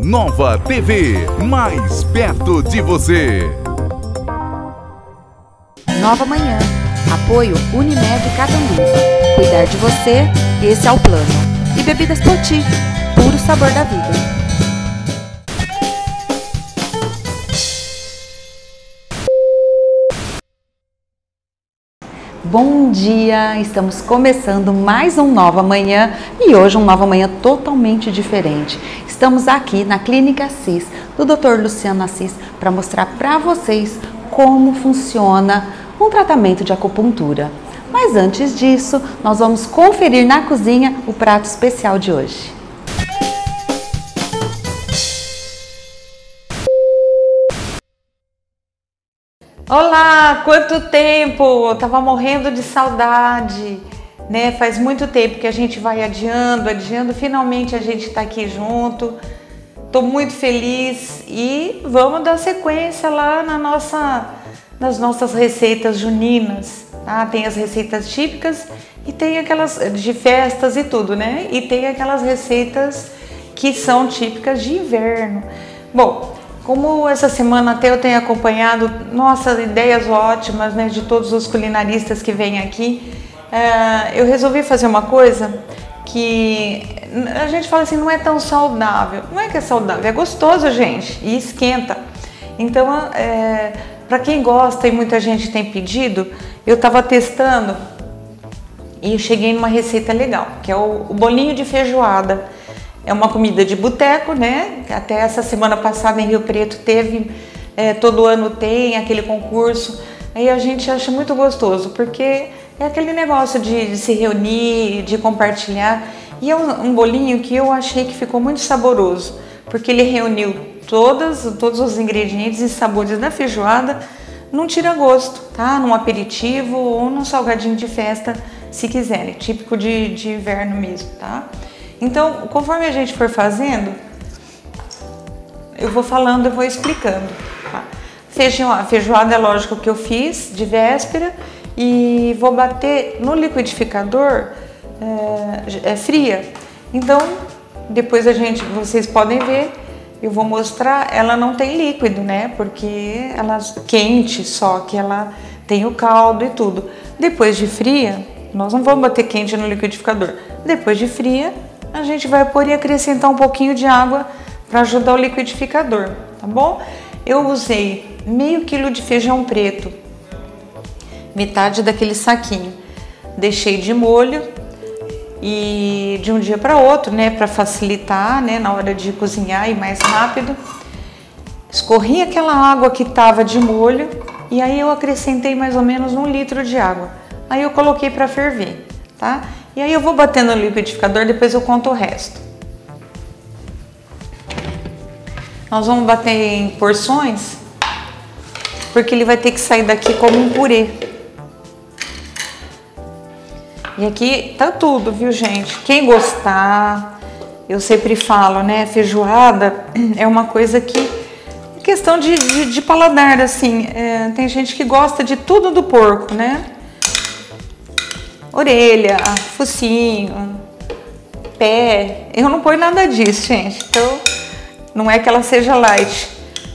Nova TV, mais perto de você. Nova Manhã. Apoio Unimed Catanduva. Cuidar de você, esse é o plano. E Bebidas Poti, puro sabor da vida. Bom dia, estamos começando mais um Nova Manhã e hoje um Nova Manhã totalmente diferente. Estamos aqui na Clínica Assis, do Dr. Luciano Assis, para mostrar para vocês como funciona um tratamento de acupuntura. Mas antes disso, nós vamos conferir na cozinha o prato especial de hoje. Olá, quanto tempo! Eu tava morrendo de saudade, né? Faz muito tempo que a gente vai adiando, finalmente a gente tá aqui junto. Tô muito feliz e vamos dar sequência lá nas nossas receitas juninas, tá? Tem as receitas típicas e tem aquelas de festas e tudo, né? E tem aquelas receitas que são típicas de inverno. Bom, como essa semana até eu tenho acompanhado, nossas ideias ótimas, né, de todos os culinaristas que vêm aqui, eu resolvi fazer uma coisa que a gente fala assim, não é tão saudável. Não é que é saudável, é gostoso, gente, e esquenta. Então, para quem gosta e muita gente tem pedido, eu estava testando e eu cheguei numa receita legal, que é o bolinho de feijoada. É uma comida de boteco, né? Até essa semana passada em Rio Preto teve, todo ano tem aquele concurso. Aí a gente acha muito gostoso, porque é aquele negócio de se reunir, de compartilhar. E é um bolinho que eu achei que ficou muito saboroso, porque ele reuniu todos os ingredientes e sabores da feijoada num tira-gosto, tá? Num aperitivo ou num salgadinho de festa, se quiserem, típico de inverno mesmo, tá? Então, conforme a gente for fazendo, eu vou falando, eu vou explicando. Tá? Feijoada é lógico que eu fiz de véspera e vou bater no liquidificador fria. Então, depois vocês podem ver, eu vou mostrar, ela não tem líquido, né? Porque ela é quente, só que ela tem o caldo e tudo. Depois de fria, nós não vamos bater quente no liquidificador. Depois de fria, a gente vai pôr e acrescentar um pouquinho de água para ajudar o liquidificador, tá bom? Eu usei meio quilo de feijão preto, metade daquele saquinho. Deixei de molho e de um dia para outro, né, para facilitar, né, na hora de cozinhar e mais rápido. Escorri aquela água que estava de molho e aí eu acrescentei mais ou menos 1 litro de água. Aí eu coloquei para ferver, tá? E aí eu vou batendo no liquidificador, depois eu conto o resto. Nós vamos bater em porções, porque ele vai ter que sair daqui como um purê. E aqui tá tudo, viu, gente? Quem gostar, eu sempre falo, né? Feijoada é uma coisa que, questão de paladar, assim, tem gente que gosta de tudo do porco, né? Orelha, focinho, pé, eu não ponho nada disso, gente, então não é que ela seja light,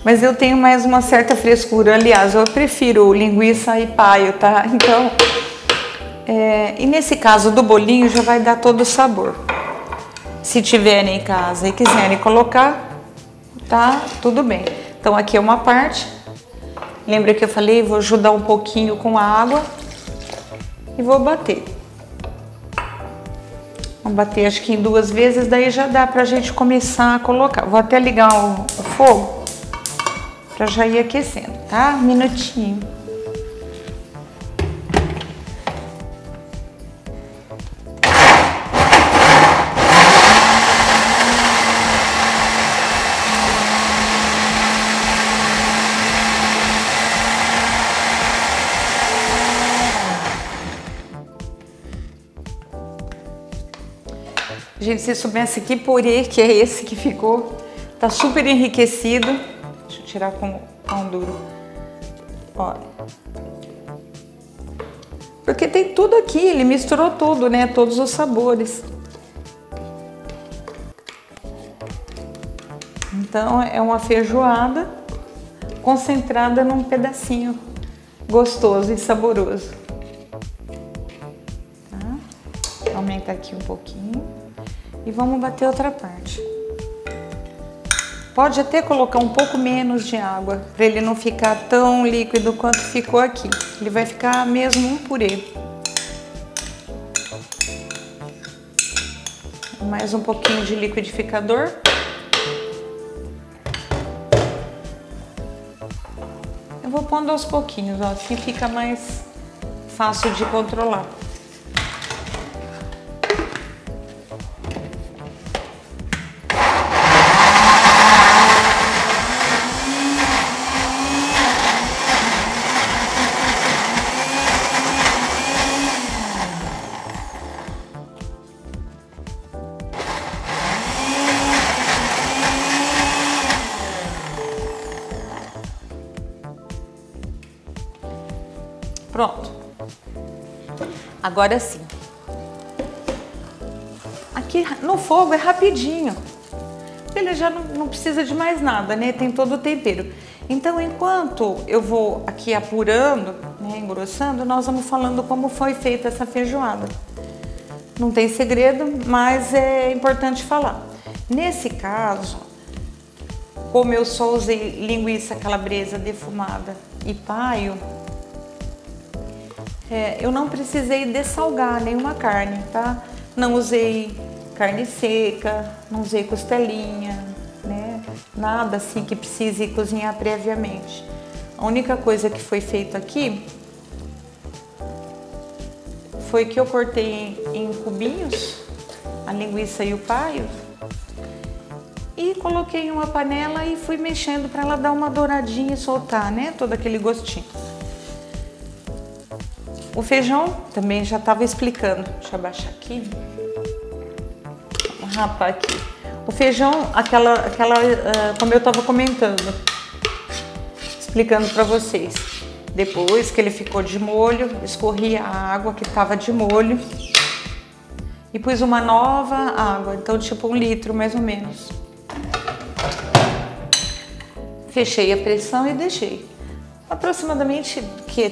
mas eu tenho mais uma certa frescura, aliás, eu prefiro linguiça e paio, tá? Então, e nesse caso do bolinho já vai dar todo o sabor. Se tiverem em casa e quiserem colocar, tá? Tudo bem. Então aqui é uma parte, lembra que eu falei, vou ajudar um pouquinho com a água. E vou bater. Vou bater acho que em 2 vezes, daí já dá pra gente começar a colocar. Vou até ligar o fogo pra já ir aquecendo, tá? 1 minutinho. Gente, se soubesse que purê que é esse que ficou, tá super enriquecido. Deixa eu tirar com pão duro. Olha. Porque tem tudo aqui, ele misturou tudo, né? Todos os sabores. Então é uma feijoada concentrada num pedacinho gostoso e saboroso. Tá? Aumenta aqui um pouquinho e vamos bater outra parte. Pode até colocar um pouco menos de água para ele não ficar tão líquido quanto ficou aqui. Ele vai ficar mesmo um purê. Mais um pouquinho de liquidificador. Eu vou pondo aos pouquinhos, ó, assim fica mais fácil de controlar. Pronto. Agora sim. Aqui no fogo é rapidinho. Ele já não precisa de mais nada, né? Tem todo o tempero. Então, enquanto eu vou aqui apurando, né, engrossando, nós vamos falando como foi feita essa feijoada. Não tem segredo, mas é importante falar. Nesse caso, como eu só usei linguiça calabresa defumada e paio, eu não precisei dessalgar nenhuma carne, tá? Não usei carne seca, não usei costelinha, né? Nada assim que precise cozinhar previamente. A única coisa que foi feito aqui foi que eu cortei em cubinhos a linguiça e o paio e coloquei em uma panela e fui mexendo para ela dar uma douradinha e soltar, né? Todo aquele gostinho. O feijão também já estava explicando. Deixa eu abaixar aqui. Vou rapar aqui. O feijão, como eu estava comentando, explicando para vocês. Depois que ele ficou de molho, escorri a água que estava de molho e pus uma nova água, então tipo 1 litro mais ou menos. Fechei a pressão e deixei. Aproximadamente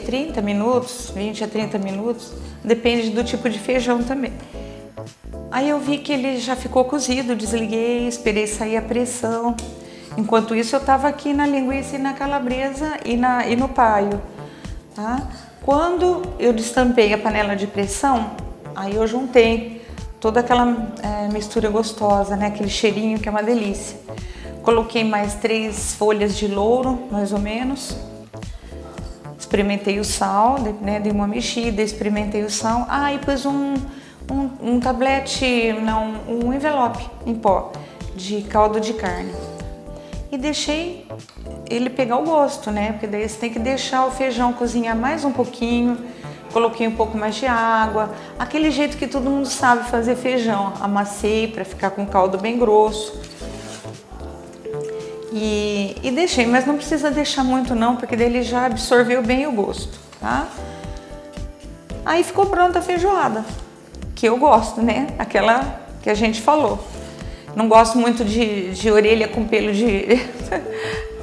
30 minutos, 20 a 30 minutos, depende do tipo de feijão também. Aí eu vi que ele já ficou cozido, desliguei, esperei sair a pressão. Enquanto isso eu estava aqui na linguiça e na calabresa e no paio, tá? Quando eu destampei a panela de pressão, aí eu juntei toda aquela mistura gostosa, né? Aquele cheirinho que é uma delícia. Coloquei mais 3 folhas de louro, mais ou menos. Experimentei o sal, né? Dei uma mexida, experimentei o sal. E pus um tablete, não, um envelope em pó de caldo de carne. E deixei ele pegar o gosto, né? Porque daí você tem que deixar o feijão cozinhar mais um pouquinho. Coloquei um pouco mais de água, aquele jeito que todo mundo sabe fazer feijão. Amassei para ficar com o caldo bem grosso. E deixei, mas não precisa deixar muito não, porque daí ele já absorveu bem o gosto, tá? Aí ficou pronta a feijoada, que eu gosto, né? Aquela que a gente falou. Não gosto muito de orelha com pelo de...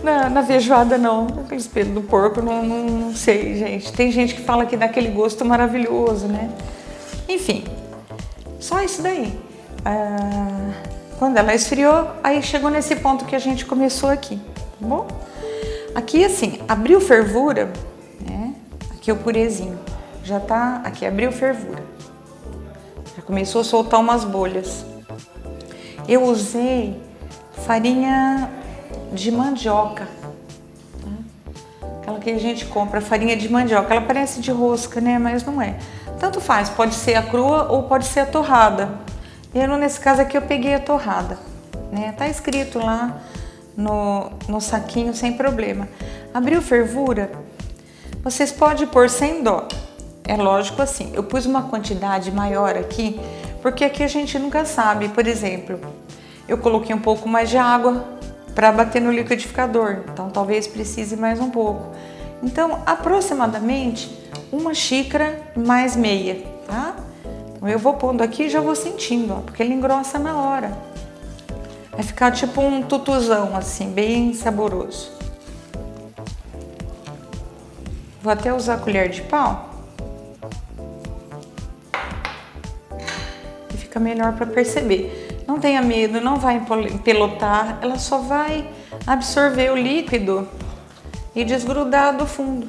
na feijoada não, aqueles pelos do porco, não sei, gente. Tem gente que fala que dá aquele gosto maravilhoso, né? Enfim, só isso daí. Quando ela esfriou, aí chegou nesse ponto que a gente começou aqui, tá bom? Aqui assim, abriu fervura, né? Aqui o purezinho, já tá, aqui abriu fervura. Já começou a soltar umas bolhas. Eu usei farinha de mandioca, tá? Aquela que a gente compra, farinha de mandioca. Ela parece de rosca, né? Mas não é. Tanto faz, pode ser a crua ou pode ser a torrada. Nesse caso aqui eu peguei a torrada, né? Tá escrito lá no saquinho sem problema. Abriu fervura, vocês podem pôr sem dó. É lógico assim, eu pus uma quantidade maior aqui, porque aqui a gente nunca sabe. Por exemplo, eu coloquei um pouco mais de água para bater no liquidificador, então talvez precise mais um pouco. Então, aproximadamente 1 xícara mais meia, tá? Então, eu vou pondo aqui e já vou sentindo, ó, porque ele engrossa na hora. Vai ficar tipo um tutuzão, assim, bem saboroso. Vou até usar a colher de pau. E fica melhor para perceber. Não tenha medo, não vai empelotar, ela só vai absorver o líquido e desgrudar do fundo.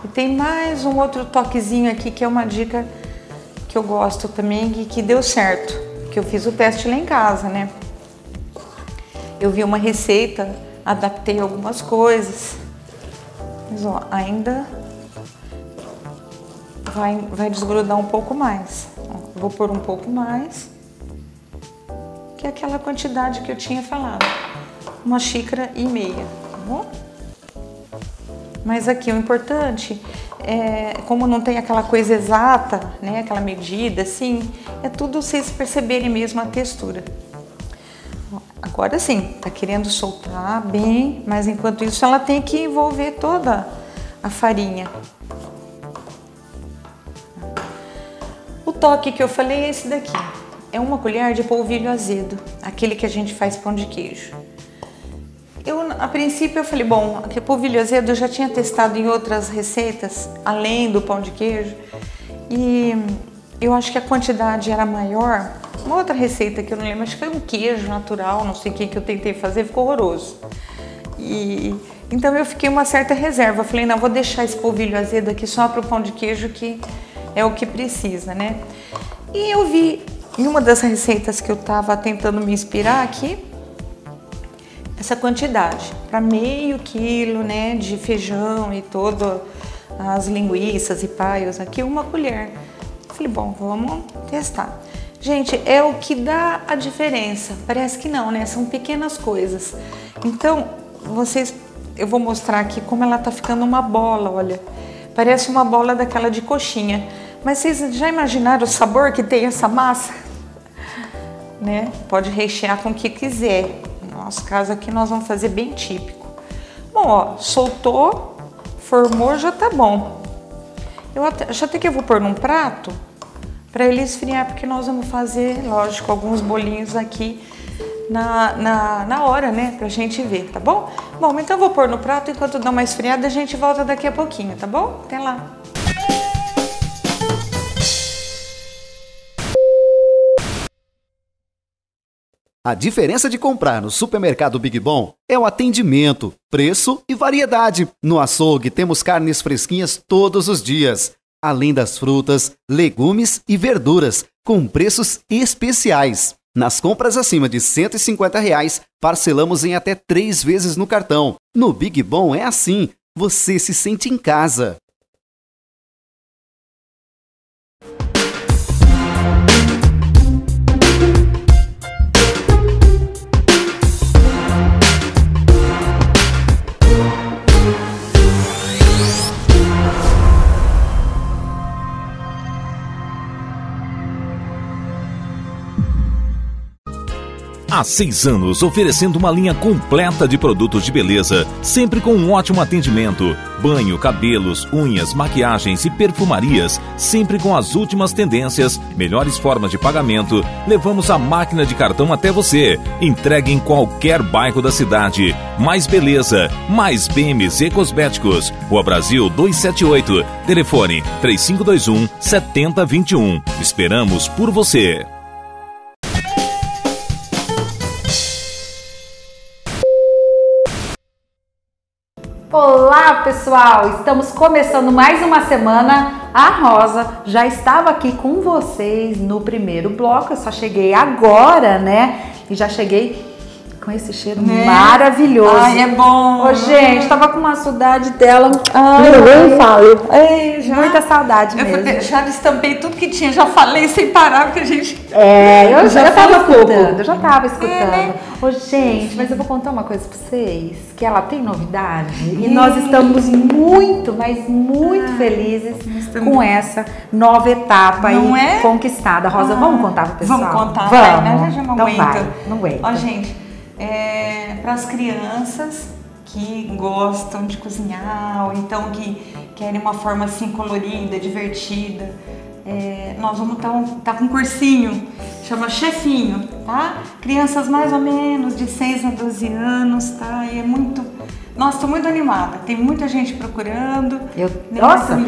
E tem mais um outro toquezinho aqui que é uma dica que eu gosto também e que deu certo. Que eu fiz o teste lá em casa, né? Eu vi uma receita, adaptei algumas coisas, mas ó, ainda vai desgrudar um pouco mais. Ó, eu vou pôr um pouco mais, que é aquela quantidade que eu tinha falado, 1,5 xícaras, tá bom? Mas aqui o importante é, como não tem aquela coisa exata, né, aquela medida assim, é tudo vocês perceberem mesmo a textura. Agora sim, tá querendo soltar bem, mas enquanto isso ela tem que envolver toda a farinha. O toque que eu falei é esse daqui, é 1 colher de polvilho azedo, aquele que a gente faz pão de queijo. A princípio eu falei, bom, aquele polvilho azedo eu já tinha testado em outras receitas, além do pão de queijo, e eu acho que a quantidade era maior. Uma outra receita que eu não lembro, acho que foi um queijo natural, não sei o que eu tentei fazer, ficou horroroso. Então eu fiquei uma certa reserva, falei, não, vou deixar esse polvilho azedo aqui só para o pão de queijo, que é o que precisa, né? E eu vi em uma das receitas que eu estava tentando me inspirar aqui, essa quantidade, para meio quilo, né, de feijão e todas as linguiças e paios aqui, 1 colher. Falei, bom, vamos testar. Gente, é o que dá a diferença, parece que não, né, são pequenas coisas. Então, eu vou mostrar aqui como ela tá ficando uma bola, olha, parece uma bola daquela de coxinha. Mas vocês já imaginaram o sabor que tem essa massa? Né? Pode rechear com o que quiser. No nosso caso aqui nós vamos fazer bem típico. Bom, ó, soltou, formou, já tá bom. Eu até que eu vou pôr num prato para ele esfriar, porque nós vamos fazer, lógico, alguns bolinhos aqui na hora, né, pra gente ver, tá bom? Bom, então eu vou pôr no prato, enquanto dá uma esfriada a gente volta daqui a pouquinho, tá bom? Até lá! A diferença de comprar no supermercado Big Bom é o atendimento, preço e variedade. No açougue temos carnes fresquinhas todos os dias, além das frutas, legumes e verduras, com preços especiais. Nas compras acima de R$ 150, parcelamos em até 3 vezes no cartão. No Big Bom é assim, você se sente em casa. Há 6 anos, oferecendo uma linha completa de produtos de beleza, sempre com um ótimo atendimento. Banho, cabelos, unhas, maquiagens e perfumarias, sempre com as últimas tendências, melhores formas de pagamento. Levamos a máquina de cartão até você. Entregue em qualquer bairro da cidade. Mais beleza, mais BMZ Cosméticos. Rua Brasil 278. Telefone 3521-7021. Esperamos por você. Olá pessoal, estamos começando mais uma semana. A Rosa já estava aqui com vocês no primeiro bloco, eu só cheguei agora, né? E já cheguei com esse cheiro maravilhoso. Ai, é bom. Ô, gente, tava com uma saudade dela. Ai, eu nem falo. Muita saudade mesmo. Eu já estampei tudo que tinha, já falei sem parar, porque a gente... Eu já tava pouco. escutando, eu já tava escutando. Ô, gente, mas eu vou contar uma coisa pra vocês, que ela tem novidade e nós estamos muito, mas muito felizes com essa nova etapa aí conquistada. Rosa, vamos contar pro pessoal? Vamos contar, vamos. Né? Já não então aguento. Vai, não aguento. Ó, gente, para as crianças que gostam de cozinhar, ou então que querem uma forma assim colorida, divertida, nós vamos estar com um cursinho, chama Chefinho, tá? Crianças mais ou menos de 6 a 12 anos, tá? E é muito... Nossa, estou muito animada, tem muita gente procurando. Nossa,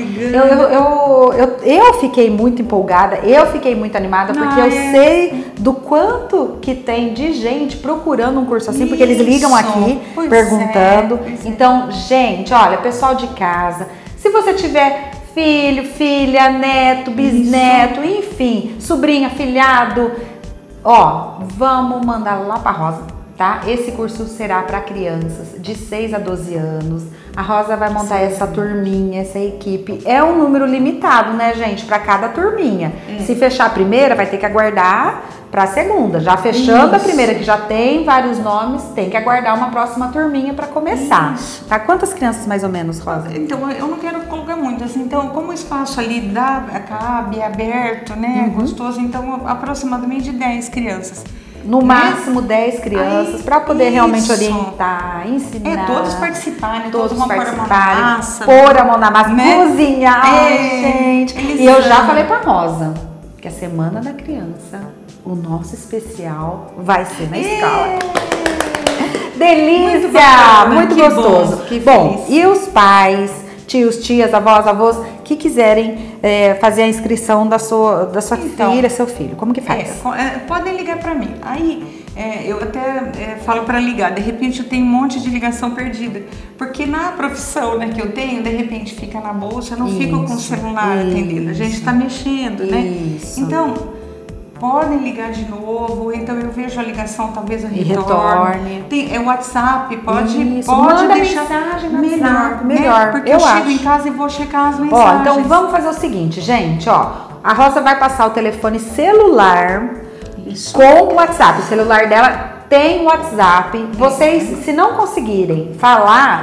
eu fiquei muito empolgada, eu fiquei muito animada, porque eu sei do quanto que tem de gente procurando um curso assim, porque eles ligam aqui perguntando. Então, gente, olha, pessoal de casa, se você tiver filho, filha, neto, bisneto, enfim, sobrinha, filhado, vamos mandar lá pra Rosa. Tá? Esse curso será para crianças de 6 a 12 anos. A Rosa vai montar essa turminha, essa equipe. É um número limitado, né, gente? Para cada turminha. Se fechar a primeira, vai ter que aguardar para a segunda. Já fechando a primeira, que já tem vários nomes, tem que aguardar uma próxima turminha para começar. Tá? Quantas crianças mais ou menos, Rosa? Então, eu não quero colocar muitas. Então, como o espaço ali cabe, é aberto, né? Gostoso. Então, aproximadamente de 10 crianças. No máximo 10 crianças, para poder realmente orientar, ensinar. Todos participarem, todos participarem, pôr a mão na massa, cozinhar, gente. E eu já falei pra Rosa que a Semana da Criança, o nosso especial vai ser na escola. Delícia! Muito gostoso. Bom, e os pais, tios, tias, avós que quiserem fazer a inscrição da sua filha, seu filho, como que faz? Podem ligar para mim. Aí eu até falo para ligar. De repente eu tenho um monte de ligação perdida, porque na profissão, né, que eu tenho, de repente fica na bolsa, não fica com o celular atendido. A gente está mexendo, né? Então podem ligar de novo, então eu vejo a ligação, talvez eu retorne. Tem WhatsApp, pode deixar mensagem no melhor, melhor. Porque eu chego em casa e vou checar as mensagens. Ó, então vamos fazer o seguinte, gente, a Rosa vai passar o telefone celular com o WhatsApp. O celular dela tem WhatsApp. Vocês, se não conseguirem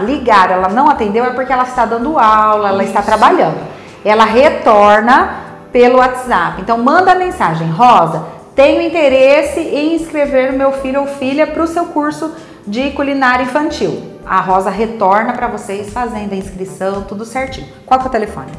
ligar, ela não atendeu, é porque ela está dando aula, ela está trabalhando. Ela retorna pelo WhatsApp. Então manda a mensagem: Rosa, tenho interesse em inscrever meu filho ou filha para o seu curso de culinária infantil. A Rosa retorna para vocês fazendo a inscrição, tudo certinho. Qual que é o telefone?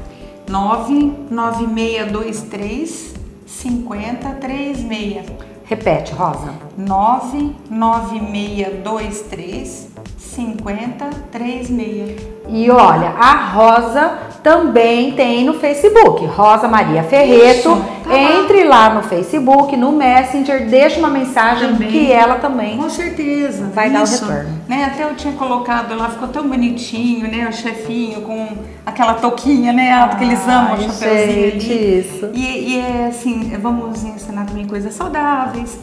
99623 5036. Repete, Rosa. 99623 5036. E olha, a Rosa também tem no Facebook, Rosa Maria Ferreto. Entre lá no Facebook, no Messenger, deixa uma mensagem que ela também, com certeza, vai dar o retorno. Né? Até eu tinha colocado lá, ficou tão bonitinho, né? O chefinho com aquela touquinha, né? Que eles amam, o chapeuzinho ali. Isso. E é assim, vamos ensinar também coisas saudáveis,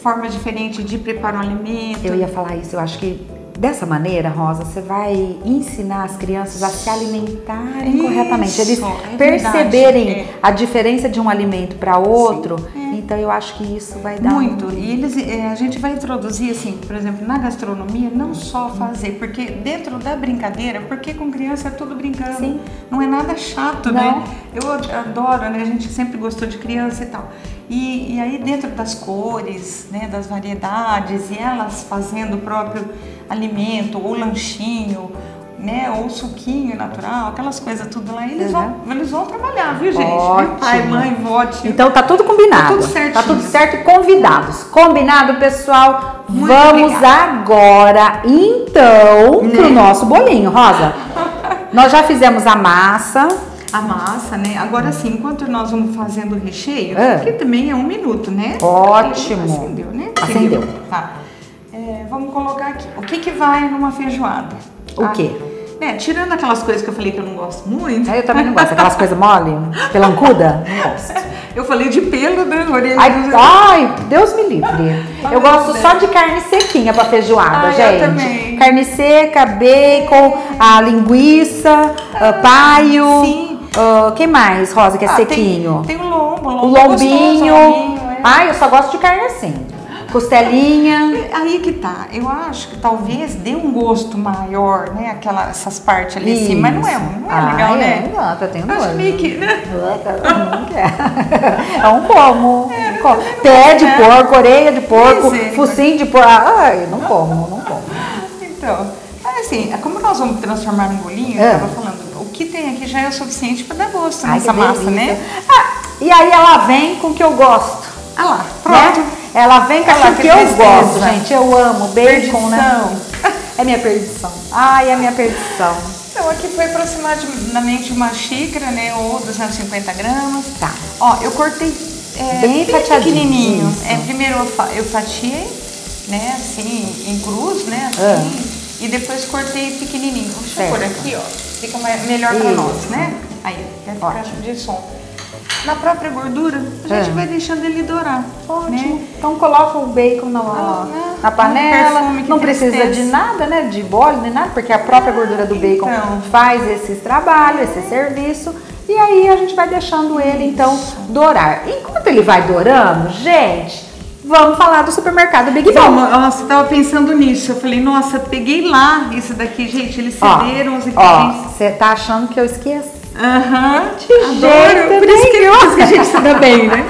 formas diferentes de preparar o alimento. Eu ia falar isso, eu acho que dessa maneira, Rosa, você vai ensinar as crianças a se alimentarem corretamente, eles perceberem a diferença de um alimento para outro. Então eu acho que isso vai dar muito. E a gente vai introduzir, assim, por exemplo, na gastronomia, não só fazer, porque dentro da brincadeira, porque com criança é tudo brincando. Sim. Não é nada chato, né? Eu adoro, né? A gente sempre gostou de criança e tal. E aí dentro das cores, né, das variedades, e elas fazendo o próprio alimento, ou lanchinho, né, ou suquinho natural, aquelas coisas tudo lá, eles vão trabalhar, viu, gente? Ótimo. Pai, mãe, vó, tio. Então tá tudo combinado. Tá tudo certinho. Tá tudo certo e convidados. Combinado, pessoal? Muito Vamos obrigada. Agora, então, pro nosso bolinho, Rosa. Nós já fizemos a massa. A massa, né? Agora sim, enquanto nós vamos fazendo o recheio, que também é 1 minuto, né? Ótimo. Acendeu, né? Acendeu. Tá. Vamos colocar aqui. O que vai numa feijoada? O quê? Tirando aquelas coisas que eu falei que eu não gosto muito. Eu também não gosto. Aquelas coisas mole, pelancuda, não gosto. Eu falei de pelo, né? Ai, Deus me livre. Eu gosto só de carne sequinha pra feijoada, gente. Eu também. Carne seca, bacon, a linguiça, paio. Sim. Que mais, Rosa, que é sequinho? Tem o lombo. O lombinho. Ai, eu só gosto de carne assim. Costelinha. Aí que tá. Eu acho que talvez dê um gosto maior, né? Essas partes ali em cima. Mas não é legal, né? Não, eu tenho nojo. Acho meio que, né? Não quer. É um como. Pé de porco, orelha de porco, focinho de porco. Ai, não como. Então, assim, como nós vamos transformar num bolinho, eu tava falando, o que tem aqui já é o suficiente para dar gosto Ai, nessa massa, né? E aí ela vem com o que eu gosto. Ah lá, pronto. Né? Ela vem com aquilo que eu gosto, gente. Eu amo bacon, né? É minha perdição. Ai, é minha perdição. Então aqui foi aproximadamente uma xícara, né? Ou 250 gramas. Tá. Ó, eu cortei bem pequenininho. Primeiro eu fatiei, né? Assim, em cruz, né? Assim, e depois cortei pequenininho. Deixa eu pôr aqui, ó. Fica melhor para nós, né? Aí, vai ficar de som. Na própria gordura, a gente vai deixando ele dourar. Ótimo. Né? Então coloca o bacon na panela. Não precisa de nada, né? De óleo nem nada, porque a própria gordura do bacon faz esse trabalho, esse serviço. E aí a gente vai deixando ele, então, dourar. Enquanto ele vai dourando, gente, vamos falar do supermercado Big Bom. Nossa, eu tava pensando nisso. Eu falei, nossa, peguei lá isso daqui, gente. Eles cederam os ingredientes. Você tá achando que eu esqueço? De jeito por isso que a gente se dá bem, né?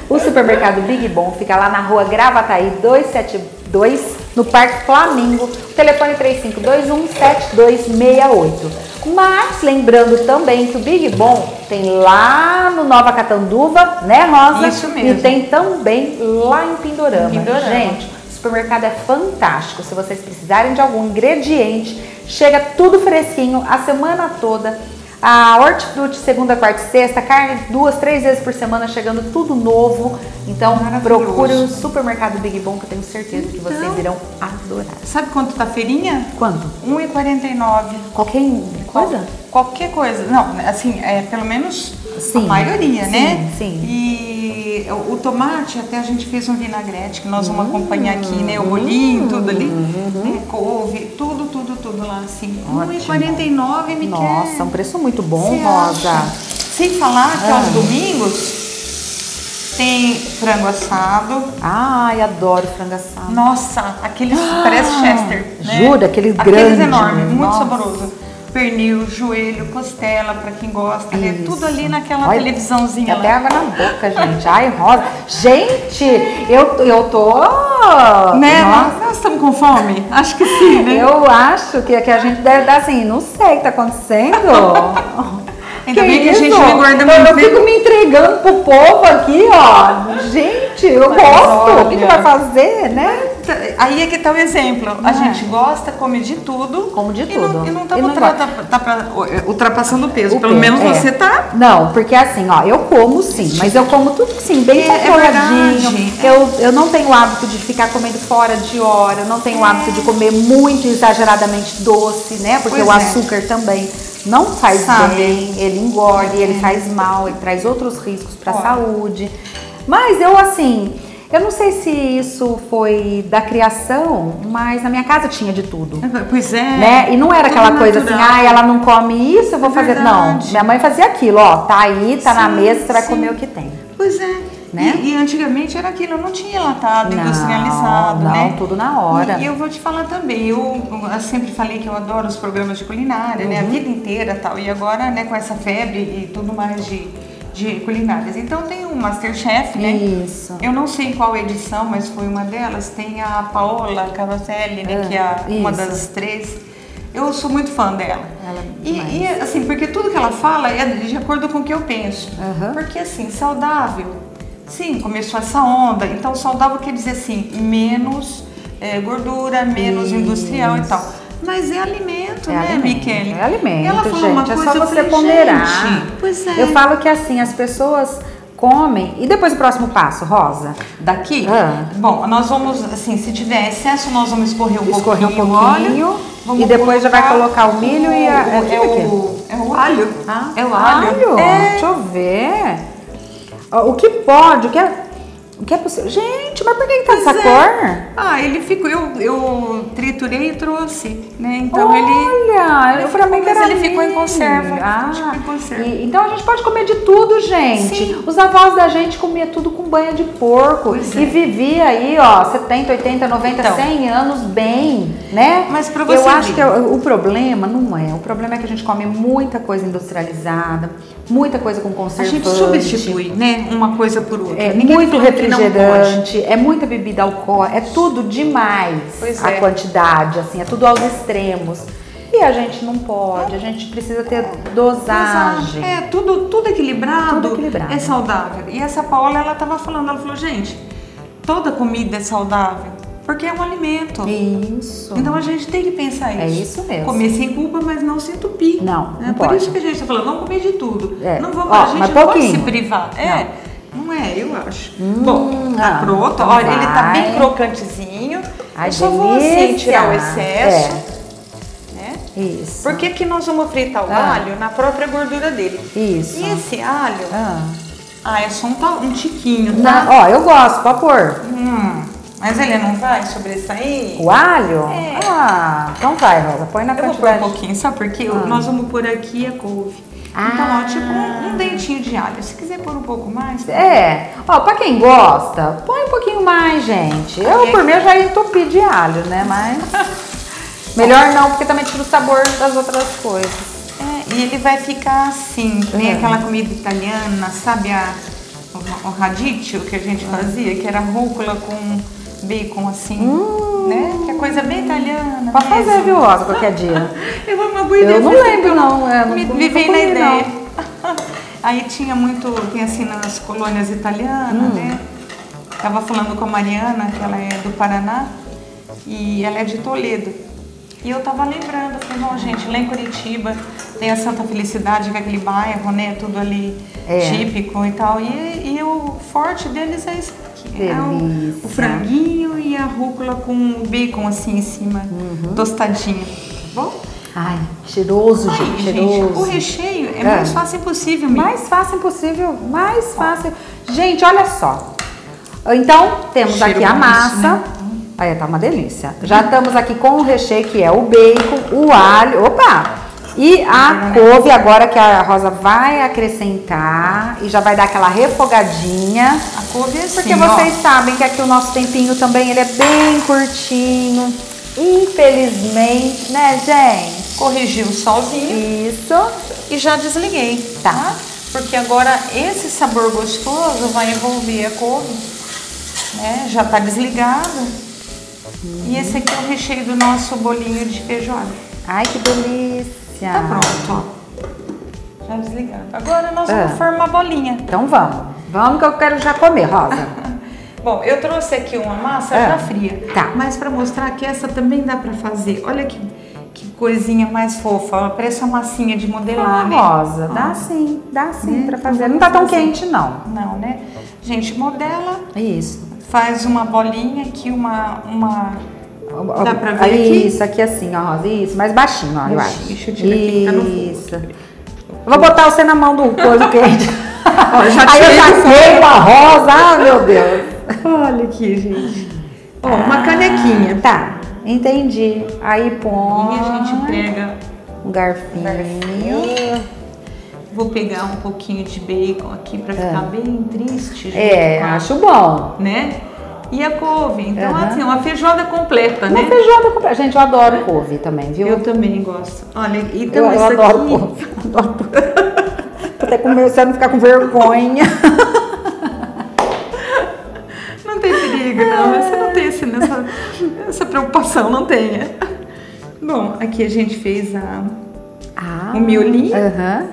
O supermercado Big Bom fica lá na rua Gravataí 272, no Parque Flamingo. O telefone 3521-7268. Mas lembrando também que o Big Bom tem lá no Nova Catanduva, né, Rosa? Isso mesmo. E tem também lá em Pindorama. Pindorama. Gente, o supermercado é fantástico. Se vocês precisarem de algum ingrediente, chega tudo fresquinho a semana toda. A hortifruti segunda, quarta e sexta, carne 2, 3 vezes por semana, chegando tudo novo. Então procure o supermercado Big Bom, que eu tenho certeza que vocês irão adorar. Sabe quanto tá a feirinha? Quanto? R$1,49. Qualquer coisa? Qualquer coisa. Não, assim, pelo menos a maioria, né? Sim. E o tomate, até a gente fez um vinagrete que nós vamos acompanhar aqui, né? O bolinho, tudo ali. Né? Couve, tudo lá, assim. R$1,49, me quer. Nossa, um preço muito bom, Rosa. Sem falar que aos domingos tem frango assado. Ai, adoro frango assado. Nossa, aqueles parece Chester, né? Jura? Aqueles grandes. Aqueles enormes, muito saboroso. Pernil, joelho, costela, pra quem gosta, né? Tudo ali naquela televisãozinha lá. Até água na boca, gente. Ai, Rosa. Gente, eu tô... Né? Nós estamos com fome? Acho que sim, né? Eu acho que a gente deve dar assim, não sei o que tá acontecendo. Ainda bem que a gente não engorda muito. Eu fico me entregando pro povo aqui, ó. Gente, eu gosto. O que vai fazer, né? Aí é que tá o exemplo. A gente gosta, come de tudo. Come de tudo. E não estamos ultrapassando o peso. Pelo menos você tá. Não, porque assim, ó, eu como sim, mas eu como tudo sim, bem controladinho. Eu não tenho o hábito de ficar comendo fora de hora. Eu não tenho o hábito de comer muito exageradamente doce, né? Porque o açúcar também não faz bem, ele engorda, ele faz mal, ele traz outros riscos para a saúde. Mas eu eu não sei se isso foi da criação, mas na minha casa tinha de tudo. Pois é. Né? E não era aquela coisa assim, ela não come isso, eu vou fazer. Não, minha mãe fazia aquilo, ó, tá aí, tá na mesa, você vai comer o que tem. Pois é. Né? E antigamente era aquilo, não tinha enlatado, industrializado, né? Não, tudo na hora. E eu vou te falar também, eu sempre falei que eu adoro os programas de culinária, né? A vida inteira e tal. E agora, né, com essa febre e tudo mais de culinárias. Então tem o Masterchef, né? Isso. Eu não sei qual edição, mas foi uma delas. Tem a Paola Carosselli, né? Que é uma das 3. Eu sou muito fã dela. E assim, porque tudo que ela fala é de acordo com o que eu penso. Porque assim, saudável. Sim, começou essa onda. Então, saudável quer dizer assim, menos gordura, menos industrial e tal. Mas é alimento, né, Michele? É alimento, ela falou gente. uma coisa, é só você ponderar. Pois é. Eu falo que assim, as pessoas comem. E depois o próximo passo, Rosa? Daqui? Bom, nós vamos, assim, se tiver excesso, nós vamos escorrer um pouquinho o óleo. E depois já vai colocar o milho e é o alho. É o alho. Deixa eu ver. O que pode, o que é possível. Gente, mas por que tá dessa cor? Ele ficou. Eu triturei e trouxe, né? Então ele ficou em conserva. Então a gente pode comer de tudo, gente. Sim. Os avós da gente comiam tudo com banha de porco e vivia aí, ó, 70, 80, 90, 100 anos bem, né? Mas pra você eu acho que o problema não é. O problema é que a gente come muita coisa industrializada, muita coisa com conservante. A gente substitui, né? Uma coisa por outra. É muito refrigerante, é muita bebida alcoólica, é tudo demais a quantidade, assim, é tudo aos extremos. E a gente não pode, a gente precisa ter dosagem. Tudo equilibrado, Tudo equilibrado. é saudável. E essa Paola, ela tava falando, ela falou, gente, toda comida é saudável, porque é um alimento. Isso. Então a gente tem que pensar isso. É isso mesmo. Comer sem culpa, mas não se entupir. Não Por pode. isso que a gente tá falando, não comer de tudo. Não vamos, Ó, a gente mas não pode pouquinho. se privar. Não é, eu acho. Bom, tá tá pronto. então Olha, ele tá vai. bem crocantezinho. Ai, eu só vou assim delícia. tirar o excesso. Né? Isso. Porque aqui nós vamos fritar o alho na própria gordura dele. Isso. E esse alho, é só um tiquinho, Não, tá? ó, eu gosto, pode pôr. Mas ele não vai sobressair? O alho? É. Então vai, Rosa, põe na Eu vou pôr quantidade. um pouquinho, sabe por quê? Nós vamos pôr aqui a couve. Então, ó, tipo um dentinho de alho. Se quiser pôr um pouco mais... Ó, pra quem gosta, põe um pouquinho mais, gente. Eu, por mim, eu já ia entupir de alho, né? Mas melhor não, porque também tira o sabor das outras coisas. E ele vai ficar assim, que nem aquela comida italiana, sabe o radicchio que a gente fazia, que era rúcula com bacon assim, né? Que é coisa bem italiana. Pode fazer, viu, Rosa, qualquer dia. Eu vou uma boa ideia. Eu não lembro, não. Me veio na ideia. Aí tinha muito, tem assim nas colônias italianas, né? Tava falando com a Mariana, que ela é do Paraná, e ela é de Toledo. E eu tava lembrando, falei, não, gente, lá em Curitiba tem a Santa Felicidade, que é aquele bairro, né? Tudo ali típico e tal. E o forte deles é isso aqui. É o franguinho e a rúcula com bacon assim em cima, tostadinho. Tá bom? Ai, cheiroso, gente, cheiroso. O recheio é mais fácil impossível mesmo. Mais fácil impossível, mais fácil. Gente, olha só. Então, temos aqui a massa. Né? Aí, tá uma delícia. Já estamos aqui com o recheio, que é o bacon, o alho, e a couve agora que a Rosa vai acrescentar e já vai dar aquela refogadinha. A couve é assim, porque vocês sabem que aqui o nosso tempinho também, ele é bem curtinho. Infelizmente, né, gente? Corrigi o solzinho. Isso. E já desliguei, tá? Porque agora esse sabor gostoso vai envolver a couve, né? Já tá desligado. E esse aqui é o recheio do nosso bolinho de feijoada. Ai, que delícia. Tá pronto, ó. Já desligado. Agora nós vamos formar a bolinha. Então vamos. Vamos que eu quero já comer, Rosa. Bom, eu trouxe aqui uma massa já fria. Tá. Mas pra mostrar que essa também dá pra fazer. Olha que coisinha mais fofa. Ela parece uma massinha de modelar, né? Rosa, dá sim pra fazer. Não tá tão quente, não. Não, né? Gente, modela. Isso. Faz uma bolinha aqui, dá pra ver aqui? Isso, aqui assim, ó, Rosa. Isso, mais baixinho, ó, eu acho. Deixa eu tirar aqui, tá no fogo. Isso. Eu vou botar você na mão do coisa quente. Ó, Aí eu saquei uma rosa, ah, meu Deus. Olha aqui, gente. Ó, uma canequinha. Tá, entendi. Aí põe. E a gente pega um garfinho. Vou pegar um pouquinho de bacon aqui pra ficar bem triste. Acho bom. Né? E a couve. Então, assim, uma feijoada completa, né? Uma feijoada completa. Gente, eu adoro couve também, viu? Eu também gosto. Olha, então eu adoro couve. Tô até começando a ficar com vergonha. Não tem perigo, não. Você não tem essa preocupação, não tenha. Bom, aqui a gente fez o miolinho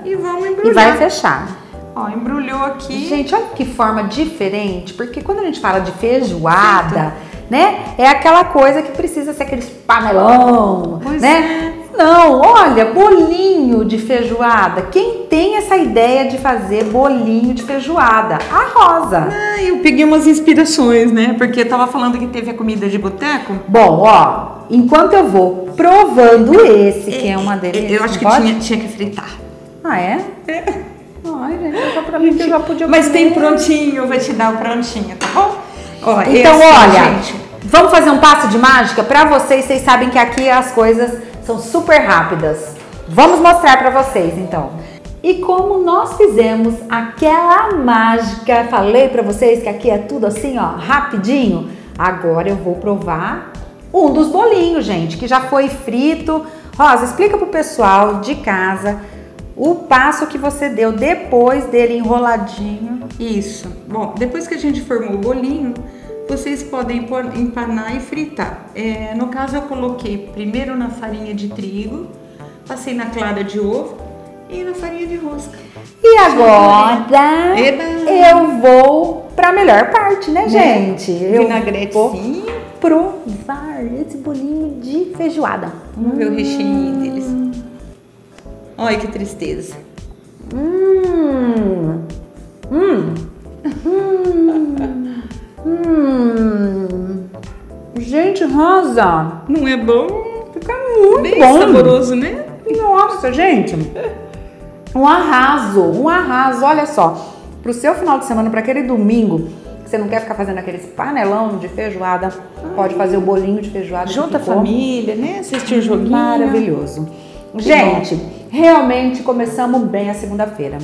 e vamos embrulhar. E vai fechar. Ó, embrulhou aqui. Gente, olha que forma diferente, porque quando a gente fala de feijoada, né, é aquela coisa que precisa ser aquele panelão, né? Não, olha, bolinho de feijoada. Quem tem essa ideia de fazer bolinho de feijoada? A Rosa. Eu peguei umas inspirações, né? Porque tava falando que teve a comida de boteco. Bom, ó, enquanto eu vou provando esse, que é uma delícia. Eu acho que tinha que fritar. Ah, é? Ai, gente, só pra mim que eu já podia Mas comer. tem prontinho, eu vou te dar o prontinho, tá bom? Ó, então, olha, gente, vamos fazer um passo de mágica pra vocês. Vocês sabem que aqui as coisas são super rápidas. Vamos mostrar pra vocês, então. E como nós fizemos aquela mágica, falei pra vocês que aqui é tudo assim, ó, rapidinho. Agora eu vou provar um dos bolinhos, gente, que já foi frito. Rosa, explica pro pessoal de casa o passo que você deu depois dele enroladinho. Isso. Bom, depois que a gente formou o bolinho, vocês podem empanar e fritar. No caso, eu coloquei primeiro na farinha de trigo, passei na clara de ovo e na farinha de rosca. E agora Eba. eu vou para a melhor parte, né, gente? Eu Vinagretezinho. vou provar esse bolinho de feijoada. Vamos ver o recheio deles. Olha que tristeza. Gente, Rosa, Não é bom? fica muito Bem bom. saboroso, né? Nossa, gente, um arraso, olha só, pro seu final de semana, para aquele domingo, que você não quer ficar fazendo aqueles panelão de feijoada, pode fazer o bolinho de feijoada. Junta a ficou família, né? Assistir o joguinho. maravilhoso. Gente, realmente começamos bem a segunda-feira.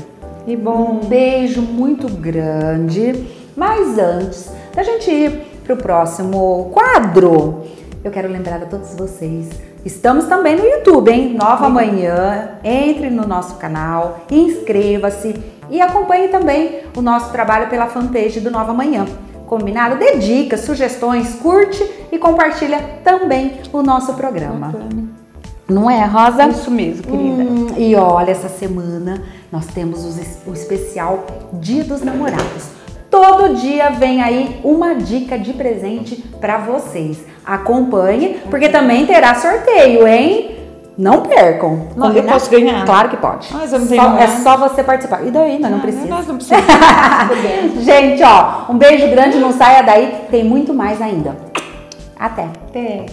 Que bom. Um beijo muito grande, mas antes da gente ir pro próximo quadro, eu quero lembrar a todos vocês, estamos também no YouTube, hein? Nova Manhã, entre no nosso canal, inscreva-se e acompanhe também o nosso trabalho pela fanpage do Nova Manhã. Combinado? Dê dicas, sugestões, curte e compartilha também o nosso programa. Não é, Rosa? Isso mesmo, querida. E olha, essa semana nós temos o especial Dia dos Namorados. Todo dia vem aí uma dica de presente para vocês. Acompanhe, porque também terá sorteio, hein? Não percam. Não, eu posso ganhar? Claro que pode. Mas eu não tenho É só você participar. E daí? Nós não precisa. Nós não precisamos. Gente, ó, um beijo grande, não saia daí. Tem muito mais ainda. Até. Até.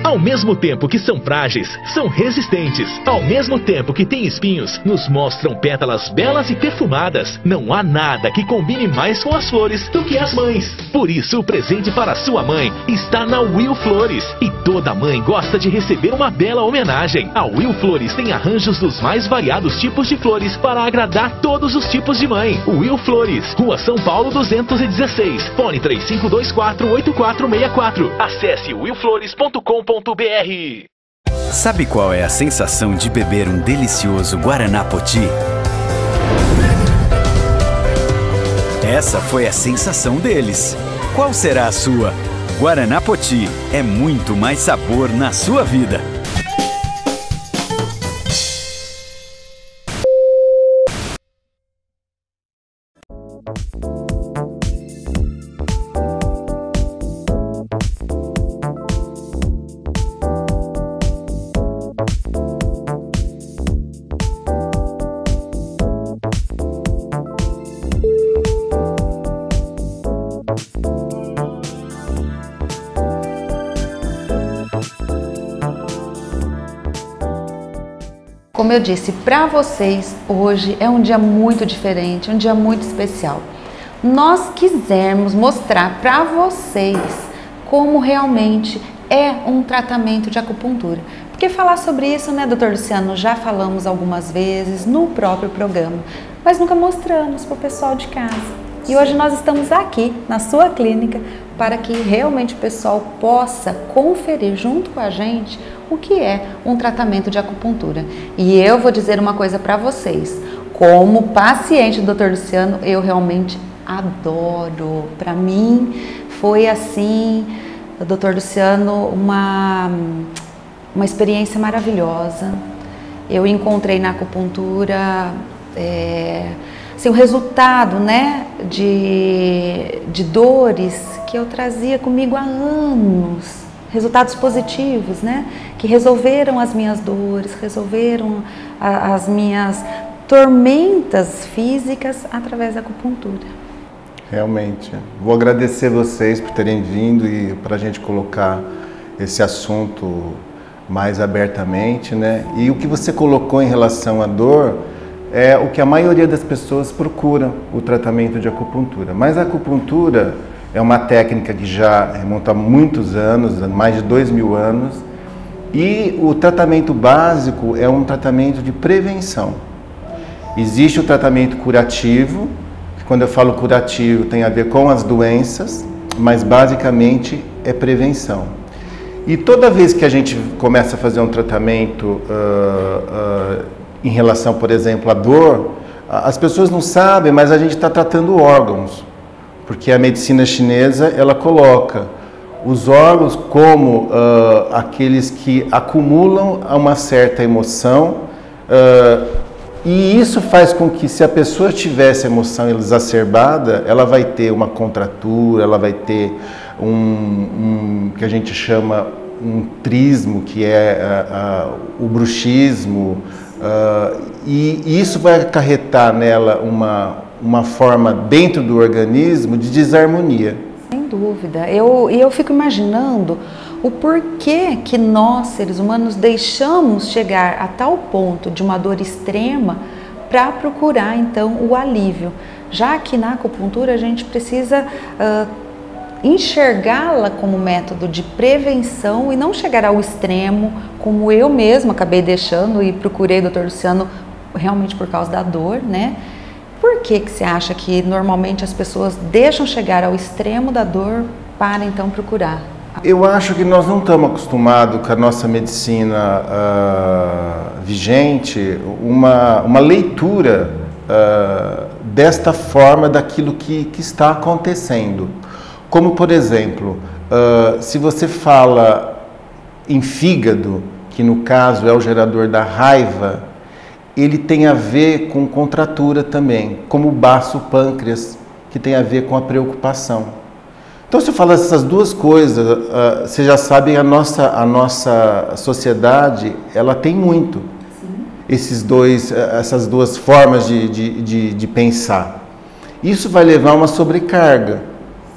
Ao mesmo tempo que são frágeis, são resistentes. Ao mesmo tempo que têm espinhos, nos mostram pétalas belas e perfumadas. Não há nada que combine mais com as flores do que as mães. Por isso, o presente para sua mãe está na Will Flores. E toda mãe gosta de receber uma bela homenagem. A Will Flores tem arranjos dos mais variados tipos de flores para agradar todos os tipos de mãe. Will Flores, Rua São Paulo 216, fone 3524-8464. Acesse willflores.com.br. Sabe qual é a sensação de beber um delicioso Guaraná Poti? Essa foi a sensação deles. Qual será a sua? Guaraná Poti é muito mais sabor na sua vida. Como eu disse para vocês, hoje é um dia muito diferente, um dia muito especial. Nós quisemos mostrar para vocês como realmente é um tratamento de acupuntura. Porque falar sobre isso, né, doutor Luciano, já falamos algumas vezes no próprio programa, mas nunca mostramos para o pessoal de casa. E hoje nós estamos aqui na sua clínica para que realmente o pessoal possa conferir junto com a gente o que é um tratamento de acupuntura. E eu vou dizer uma coisa para vocês, como paciente do Dr. Luciano, eu realmente adoro. Para mim foi assim, o Dr. Luciano, uma experiência maravilhosa. Eu encontrei na acupuntura assim, o resultado, né, de dores que eu trazia comigo há anos. Resultados positivos, né? Que resolveram as minhas dores, resolveram as minhas tormentas físicas através da acupuntura. Realmente. Vou agradecer vocês por terem vindo e para a gente colocar esse assunto mais abertamente, né? E o que você colocou em relação à dor, é o que a maioria das pessoas procura, o tratamento de acupuntura. Mas a acupuntura é uma técnica que já remonta a muitos anos, mais de 2000 anos, e o tratamento básico é um tratamento de prevenção. Existe o tratamento curativo, que quando eu falo curativo tem a ver com as doenças, mas basicamente é prevenção. E toda vez que a gente começa a fazer um tratamento em relação, por exemplo, à dor, as pessoas não sabem, mas a gente está tratando órgãos, porque a medicina chinesa ela coloca os órgãos como aqueles que acumulam uma certa emoção, e isso faz com que, se a pessoa tivesse emoção exacerbada, ela vai ter uma contratura, ela vai ter que a gente chama um trismo, que é o bruxismo, e isso vai acarretar nela uma forma dentro do organismo de desarmonia. Sem dúvida. Eu fico imaginando o porquê que nós, seres humanos, deixamos chegar a tal ponto de uma dor extrema para procurar, então, o alívio. Já que na acupuntura a gente precisa enxergá-la como método de prevenção e não chegar ao extremo, como eu mesma acabei deixando e procurei o Dr. Luciano realmente por causa da dor, né? Por que você acha que normalmente as pessoas deixam chegar ao extremo da dor para então procurar? Eu acho que nós não estamos acostumados com a nossa medicina vigente, uma leitura desta forma daquilo que está acontecendo. Como, por exemplo, se você fala em fígado, que no caso é o gerador da raiva, ele tem a ver com contratura também, como o baço pâncreas, que tem a ver com a preocupação. Então, se eu falar essas duas coisas, vocês já sabem, a nossa sociedade, ela tem muito essas duas formas de pensar. Isso vai levar a uma sobrecarga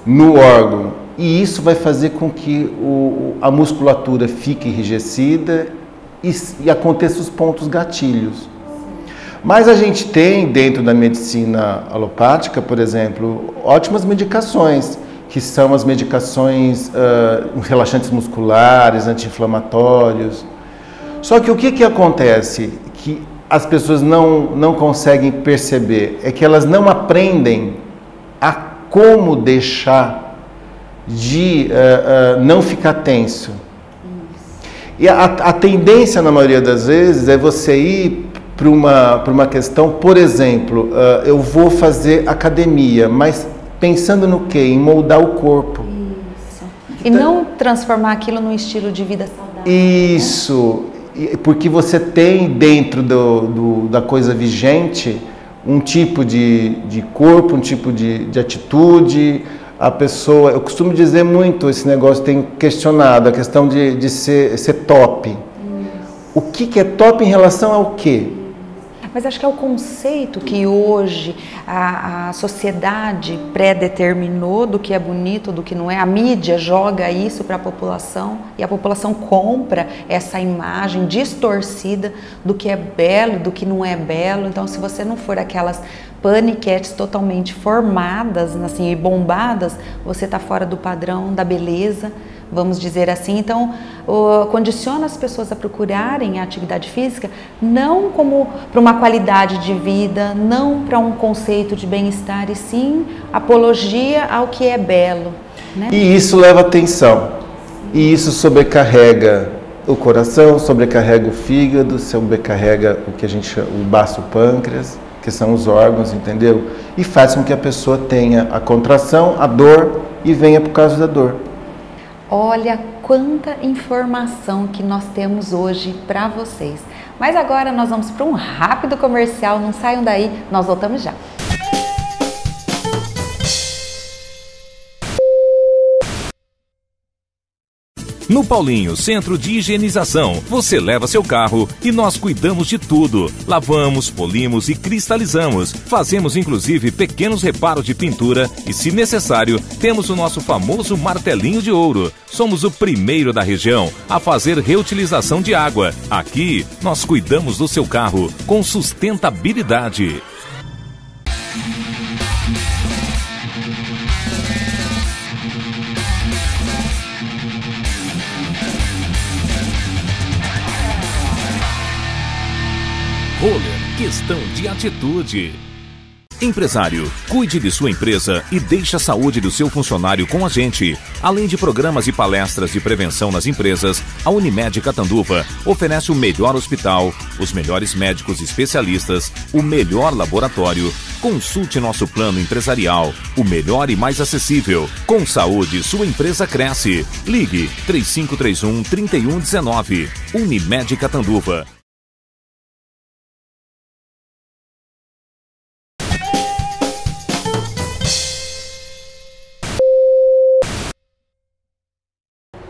no órgão, e isso vai fazer com que a musculatura fique enrijecida e aconteçam os pontos gatilhos. Mas a gente tem, dentro da medicina alopática, por exemplo, ótimas medicações, que são as medicações relaxantes musculares, anti-inflamatórios. Só que o que acontece? Que as pessoas não conseguem perceber, é que elas não aprendem a como deixar de não ficar tenso. E a tendência, na maioria das vezes, é você ir para uma questão, por exemplo, eu vou fazer academia, mas pensando no quê? Em moldar o corpo. Isso. E não transformar aquilo num estilo de vida saudável. Isso, porque você tem dentro da coisa vigente um tipo de corpo, um tipo de atitude. A pessoa, eu costumo dizer muito, esse negócio tem questionado, a questão de ser top. Isso. O que é top em relação ao quê? Mas acho que é o conceito que hoje a sociedade pré-determinou do que é bonito, do que não é. A mídia joga isso para a população e a população compra essa imagem distorcida do que é belo, do que não é belo. Então, se você não for aquelas paniquetes totalmente formadas, assim, e bombadas, você está fora do padrão da beleza, vamos dizer assim. Então, condiciona as pessoas a procurarem a atividade física não como para uma qualidade de vida, não para um conceito de bem-estar, e sim apologia ao que é belo, né? E isso leva atenção, e isso sobrecarrega o coração, sobrecarrega o fígado, sobrecarrega o que a gente chama o baço pâncreas, que são os órgãos, entendeu? E faz com que a pessoa tenha a contração, a dor, e venha por causa da dor. Olha quanta informação que nós temos hoje para vocês. Mas agora nós vamos para um rápido comercial, não saiam daí, nós voltamos já. No Paulinho Centro de Higienização, você leva seu carro e nós cuidamos de tudo. Lavamos, polimos e cristalizamos. Fazemos inclusive pequenos reparos de pintura e, se necessário, temos o nosso famoso martelinho de ouro. Somos o primeiro da região a fazer reutilização de água. Aqui, nós cuidamos do seu carro com sustentabilidade. Roller, questão de atitude. Empresário, cuide de sua empresa e deixe a saúde do seu funcionário com a gente. Além de programas e palestras de prevenção nas empresas, a Unimed Catanduva oferece o melhor hospital, os melhores médicos especialistas, o melhor laboratório. Consulte nosso plano empresarial, o melhor e mais acessível. Com saúde, sua empresa cresce. Ligue 3531-3119. Unimed Catanduva.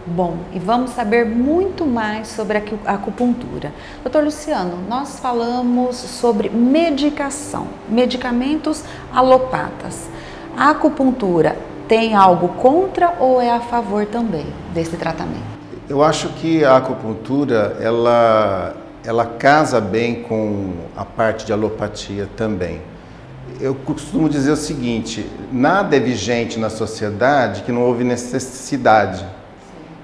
Bom, e vamos saber muito mais sobre a acupuntura. Doutor Luciano, nós falamos sobre medicação, medicamentos alopatas. A acupuntura tem algo contra ou é a favor também desse tratamento? Eu acho que a acupuntura, ela casa bem com a parte de alopatia também. Eu costumo dizer o seguinte, nada é vigente na sociedade que não houve necessidade.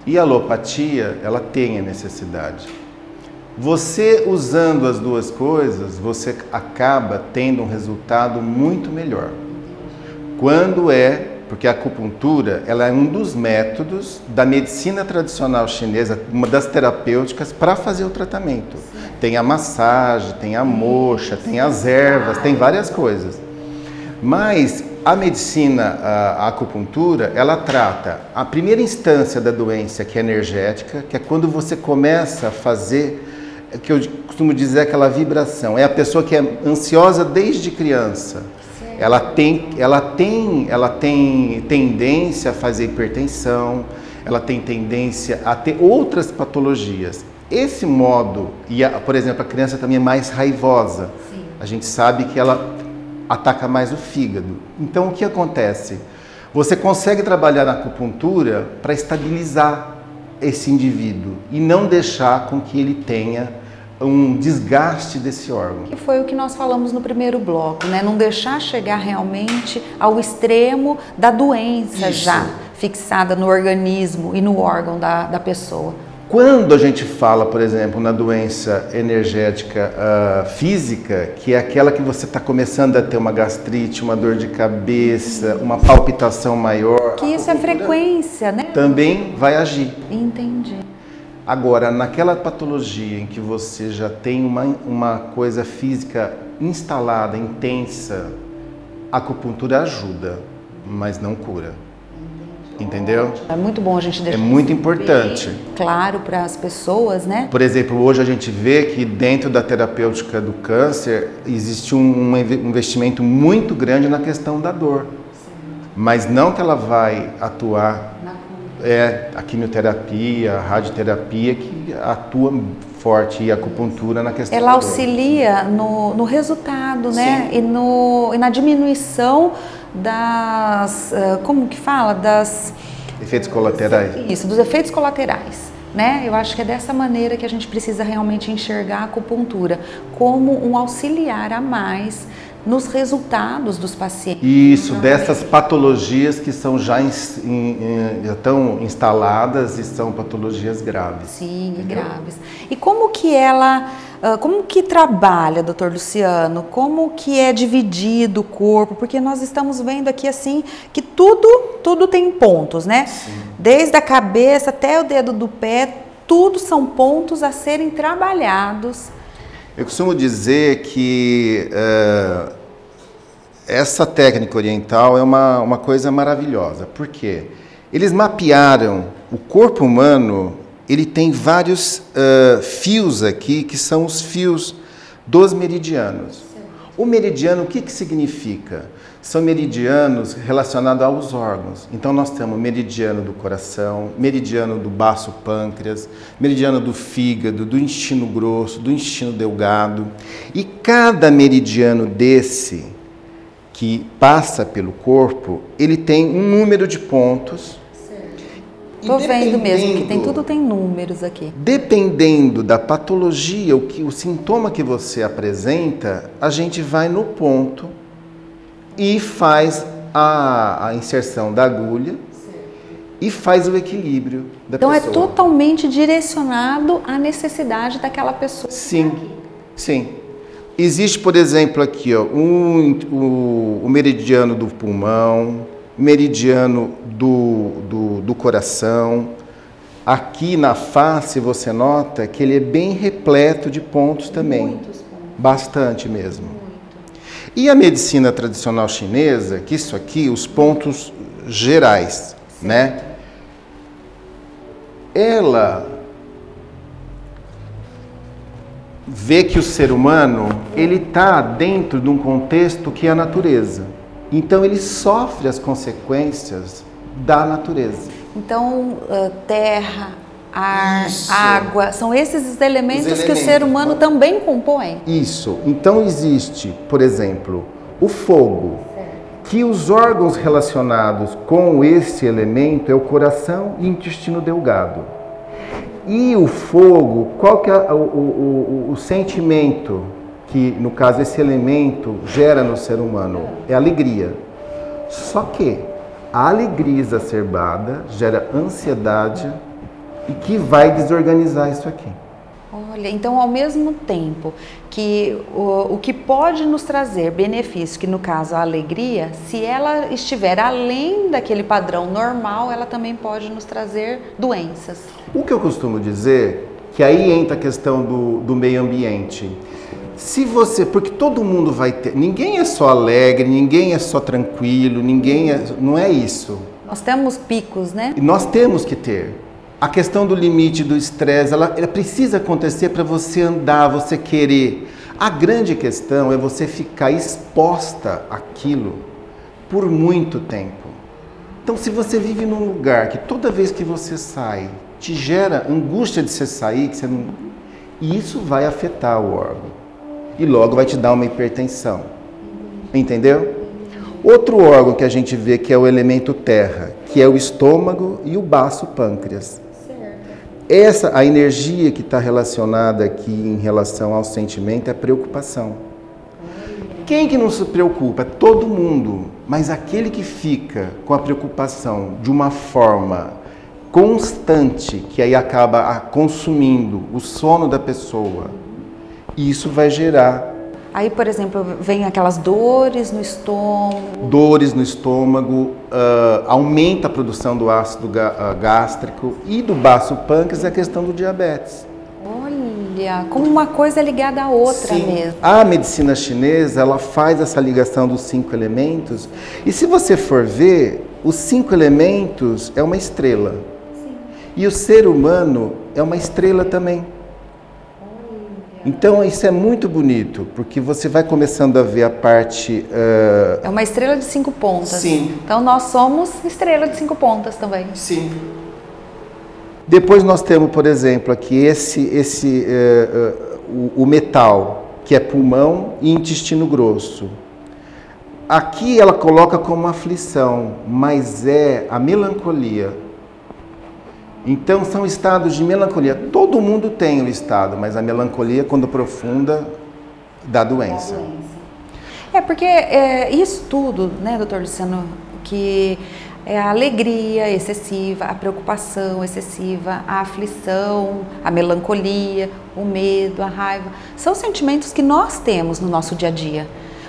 E a alopatia, ela tem a necessidade. Você usando as duas coisas, você acaba tendo um resultado muito melhor. Porque a acupuntura, ela é um dos métodos da medicina tradicional chinesa, uma das terapêuticas para fazer o tratamento. Tem a massagem, tem a moxa, tem as ervas, tem várias coisas. Mas a medicina, a acupuntura, ela trata a primeira instância da doença, que é energética, que é quando você começa a fazer, que eu costumo dizer, aquela vibração. É a pessoa que é ansiosa desde criança. Ela tem tendência a fazer hipertensão, ela tem tendência a ter outras patologias. Esse modo, por exemplo, a criança também é mais raivosa. Sim. A gente sabe que ela ataca mais o fígado. Então, o que acontece? Você consegue trabalhar na acupuntura para estabilizar esse indivíduo e não deixar com que ele tenha um desgaste desse órgão. Que foi o que nós falamos no primeiro bloco, né? Não deixar chegar realmente ao extremo da doença. Isso. Já fixada no organismo e no órgão da pessoa. Quando a gente fala, por exemplo, na doença energética física, que é aquela que você está começando a ter uma gastrite, uma dor de cabeça, uma palpitação maior... Que isso é frequência, né? Também vai agir. Entendi. Agora, naquela patologia em que você já tem uma coisa física instalada, intensa, a acupuntura ajuda, mas não cura. Entendeu? É muito bom a gente deixar. É muito importante. Claro para as pessoas, né? Por exemplo, hoje a gente vê que dentro da terapêutica do câncer existe um investimento muito grande na questão da dor. Sim. Mas não que ela vai atuar, a quimioterapia, a radioterapia que atua forte e a acupuntura na questão ela da dor. Auxilia no resultado, né? E na diminuição das, como que fala? Das... efeitos colaterais. Isso, dos efeitos colaterais, né? Eu acho que é dessa maneira que a gente precisa realmente enxergar a acupuntura, como um auxiliar a mais nos resultados dos pacientes. Isso, dessas patologias que são já estão instaladas e são patologias graves. Sim, graves. E como que como que trabalha, doutor Luciano? Como que é dividido o corpo? Porque nós estamos vendo aqui assim que tudo tem pontos, né? Sim. Desde a cabeça até o dedo do pé, tudo são pontos a serem trabalhados. Eu costumo dizer que essa técnica oriental é uma coisa maravilhosa. Por quê? Eles mapearam o corpo humano. Ele tem vários fios aqui, que são os fios dos meridianos. O meridiano, o que significa? São meridianos relacionados aos órgãos. Então nós temos meridiano do coração, meridiano do baço pâncreas, meridiano do fígado, do intestino grosso, do intestino delgado. E cada meridiano desse que passa pelo corpo, ele tem um número de pontos. Tô vendo mesmo que tudo tem números aqui. Dependendo da patologia, o sintoma que você apresenta, a gente vai no ponto e faz a inserção da agulha e faz o equilíbrio da pessoa. Então é totalmente direcionado à necessidade daquela pessoa. Sim, sim. Existe, por exemplo, aqui ó, o meridiano do pulmão, meridiano do coração. Aqui na face você nota que ele é bem repleto de pontos também. Muitos pontos. Bastante mesmo. Muito. E a medicina tradicional chinesa, que isso aqui, os pontos gerais, sim, né? Ela vê que o ser humano, ele está dentro de um contexto que é a natureza. Então ele sofre as consequências da natureza. Então, terra, ar, isso, água, são esses os elementos que o ser humano também compõe. Isso. Então existe, por exemplo, o fogo, que os órgãos relacionados com esse elemento é o coração e o intestino delgado. E o fogo, qual que é o sentimento que, no caso, esse elemento gera no ser humano? É alegria. Só que a alegria exacerbada gera ansiedade e que vai desorganizar isso aqui. Olha, então ao mesmo tempo que o que pode nos trazer benefício, que no caso a alegria, se ela estiver além daquele padrão normal, ela também pode nos trazer doenças. O que eu costumo dizer, que aí entra a questão do meio ambiente. Se você, porque todo mundo vai ter, ninguém é só alegre, ninguém é só tranquilo, não é isso. Nós temos picos, né? E nós temos que ter. A questão do limite do estresse, ela precisa acontecer para você andar, você querer. A grande questão é você ficar exposta àquilo por muito tempo. Então, se você vive num lugar que toda vez que você sai, te gera angústia de você sair, que você não... isso vai afetar o órgão. E logo vai te dar uma hipertensão. Entendeu? Outro órgão que a gente vê que é o elemento terra, que é o estômago e o baço pâncreas. A energia que está relacionada aqui em relação ao sentimento é a preocupação. Quem que não se preocupa? Todo mundo. Mas aquele que fica com a preocupação de uma forma constante, que aí acaba consumindo o sono da pessoa, isso vai gerar... Aí, por exemplo, vem aquelas dores no estômago. Dores no estômago, aumenta a produção do ácido gástrico e do baço pâncreas, a questão do diabetes. Olha, como uma coisa é ligada à outra. Sim, mesmo. A medicina chinesa, ela faz essa ligação dos 5 elementos. E se você for ver, os 5 elementos é uma estrela. Sim. E o ser humano é uma estrela também. Então isso é muito bonito, porque você vai começando a ver a parte... É uma estrela de 5 pontas. Sim. Então nós somos estrela de 5 pontas também. Sim. Depois nós temos, por exemplo, aqui o metal, que é pulmão e intestino grosso. Aqui ela coloca como aflição, mas é a melancolia. Então, são estados de melancolia. Todo mundo tem o estado, mas a melancolia, quando profunda, dá doença. É, porque isso tudo, né, doutor Luciano, que é a alegria excessiva, a preocupação excessiva, a aflição, a melancolia, o medo, a raiva, são sentimentos que nós temos no nosso dia a dia.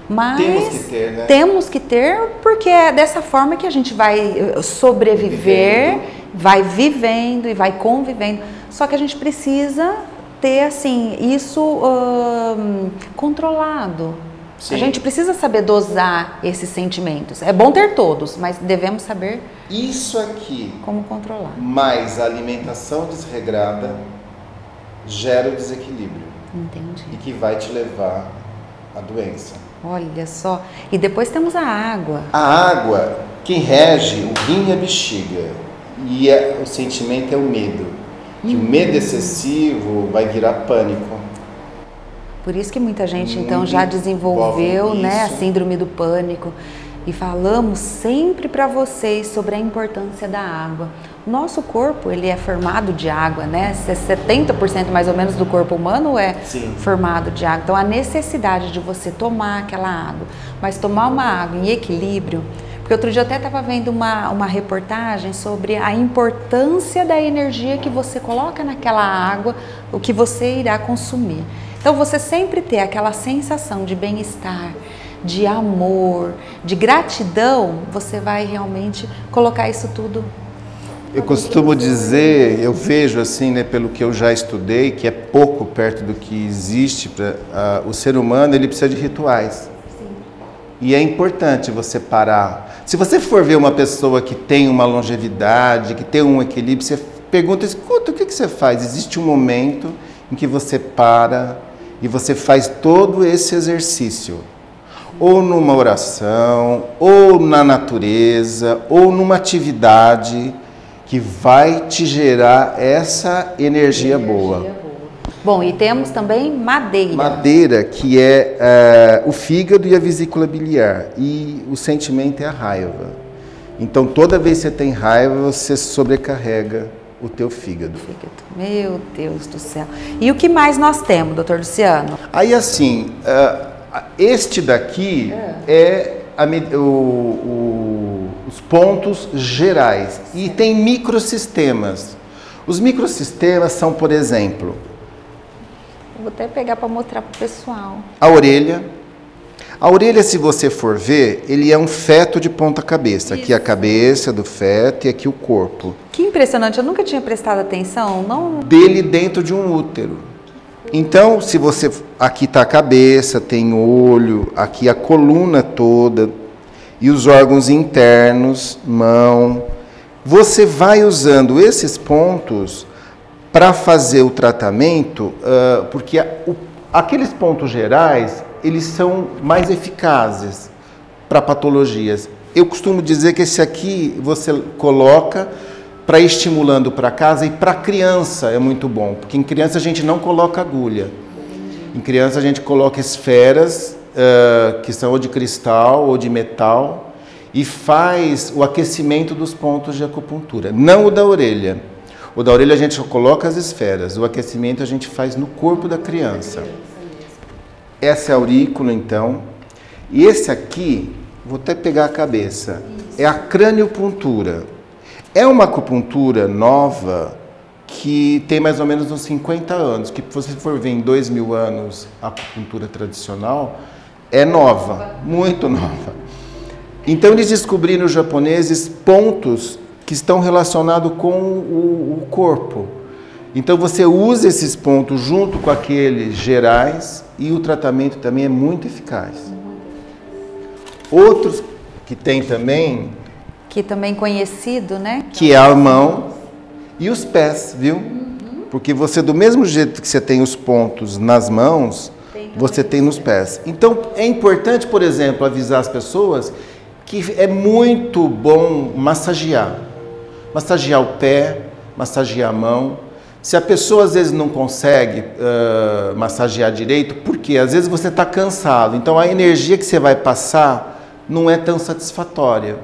Mas temos que ter, né? Temos que ter, porque é dessa forma que a gente vai sobreviver, vai vivendo e vai convivendo. Só que a gente precisa ter, assim, isso controlado. Sim. A gente precisa saber dosar esses sentimentos. É bom ter todos, mas devemos saber isso aqui, como controlar. Mas a alimentação desregrada gera o desequilíbrio. Entendi. E que vai te levar a doença. Olha só. E depois temos a água. A água, quem rege o rim e a bexiga. E o sentimento é o medo. Que o medo excessivo vai virar pânico. Por isso que muita gente, então, já desenvolveu, né, a síndrome do pânico. E falamos sempre para vocês sobre a importância da água. Nosso corpo, ele é formado de água, né? 70% mais ou menos do corpo humano é formado de água. Então, a necessidade de você tomar aquela água, mas tomar uma água em equilíbrio. Porque outro dia eu até estava vendo uma reportagem sobre a importância da energia que você coloca naquela água, o que você irá consumir. Então, você sempre ter aquela sensação de bem-estar, de amor, de gratidão, você vai realmente colocar isso tudo. Eu costumo dizer, eu vejo assim, né, pelo que eu já estudei, que é pouco perto do que existe para o ser humano, ele precisa de rituais. Sim. E é importante você parar. Se você for ver uma pessoa que tem uma longevidade, que tem um equilíbrio, você pergunta, escuta, o que você faz? Existe um momento em que você para e você faz todo esse exercício. Ou numa oração, ou na natureza, ou numa atividade que vai te gerar essa energia boa. Bom, e temos também madeira. Madeira, que é o fígado e a vesícula biliar. E o sentimento é a raiva. Então, toda vez que você tem raiva, você sobrecarrega o teu fígado. Meu Deus do céu. E o que mais nós temos, doutor Luciano? Aí, assim, este daqui é os pontos gerais e tem microsistemas. Os microsistemas são, por exemplo, vou até pegar para mostrar para o pessoal. A orelha. A orelha, se você for ver, ele é um feto de ponta cabeça. Aqui a cabeça do feto e aqui o corpo. Que impressionante, eu nunca tinha prestado atenção. Não... Dele dentro de um útero. Então, se você... Aqui está a cabeça, tem olho, aqui a coluna toda e os órgãos internos, mão. Você vai usando esses pontos para fazer o tratamento, porque aqueles pontos gerais, eles são mais eficazes para patologias. Eu costumo dizer que esse aqui você coloca para ir estimulando para casa, e para criança é muito bom, porque em criança a gente não coloca agulha. Em criança a gente coloca esferas que são ou de cristal ou de metal e faz o aquecimento dos pontos de acupuntura. Não o da orelha. O da orelha a gente só coloca as esferas, o aquecimento a gente faz no corpo da criança. Essa é a aurícula, então. E esse aqui, vou até pegar a cabeça, é a craniopuntura. É uma acupuntura nova que tem mais ou menos uns 50 anos, que se você for ver em 2000 anos a acupuntura tradicional, é nova, muito nova. Então eles descobriram, os japoneses, pontos que estão relacionados com o corpo. Então você usa esses pontos junto com aqueles gerais e o tratamento também é muito eficaz. Outros que tem também... Que também conhecido, né? Que é a mão e os pés, viu? Porque você, do mesmo jeito que você tem os pontos nas mãos, você tem nos pés. Então é importante, por exemplo, avisar as pessoas que é muito bom massagear. Massagear o pé, massagear a mão. Se a pessoa às vezes não consegue massagear direito, porque às vezes você está cansado, então a energia que você vai passar não é tão satisfatória.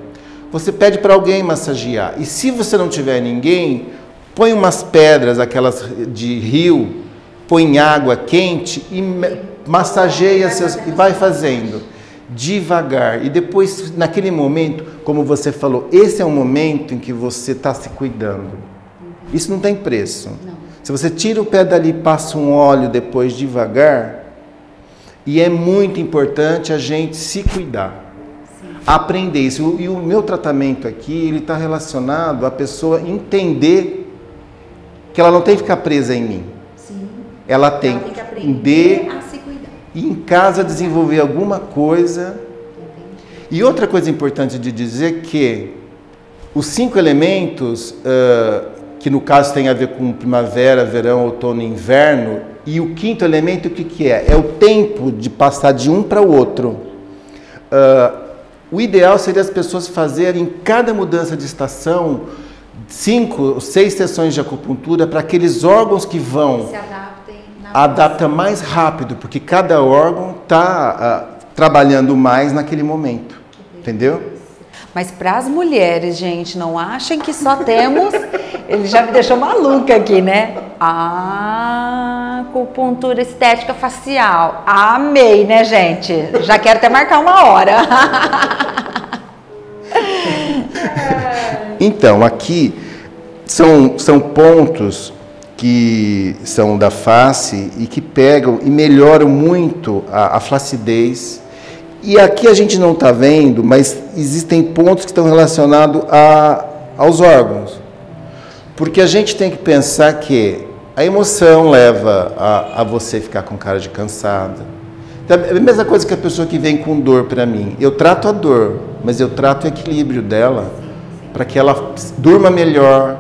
Você pede para alguém massagear. E se você não tiver ninguém, põe umas pedras, aquelas de rio, põe água quente e massageia e vai fazendo devagar. E depois, naquele momento, como você falou, esse é um momento em que você está se cuidando. Isso não tem preço. Não. Se você tira o pé dali e passa um óleo depois devagar, e é muito importante a gente se cuidar. Sim. Aprender isso. E o meu tratamento aqui, ele está relacionado à pessoa entender que ela não tem que ficar presa em mim. Sim. Ela tem que aprender a se cuidar. E em casa desenvolver alguma coisa. E outra coisa importante de dizer que os 5 elementos... que no caso tem a ver com primavera, verão, outono e inverno, E o quinto elemento, o que é? É o tempo de passar de um para o outro. O ideal seria as pessoas fazerem cada mudança de estação 5, 6 sessões de acupuntura para aqueles órgãos que vão adapta mais rápido, porque cada órgão está trabalhando mais naquele momento, entendeu? Mas para as mulheres, gente, não achem que só temos... Ele já me deixou maluca aqui, né? Acupuntura estética facial. Amei, né, gente? Já quero até marcar uma hora. Então, aqui são pontos que são da face e que pegam e melhoram muito a flacidez. E aqui a gente não está vendo, mas existem pontos que estão relacionados aos órgãos. Porque a gente tem que pensar que a emoção leva a você ficar com cara de cansada. É a mesma coisa que a pessoa que vem com dor para mim. Eu trato a dor, mas eu trato o equilíbrio dela para que ela durma melhor,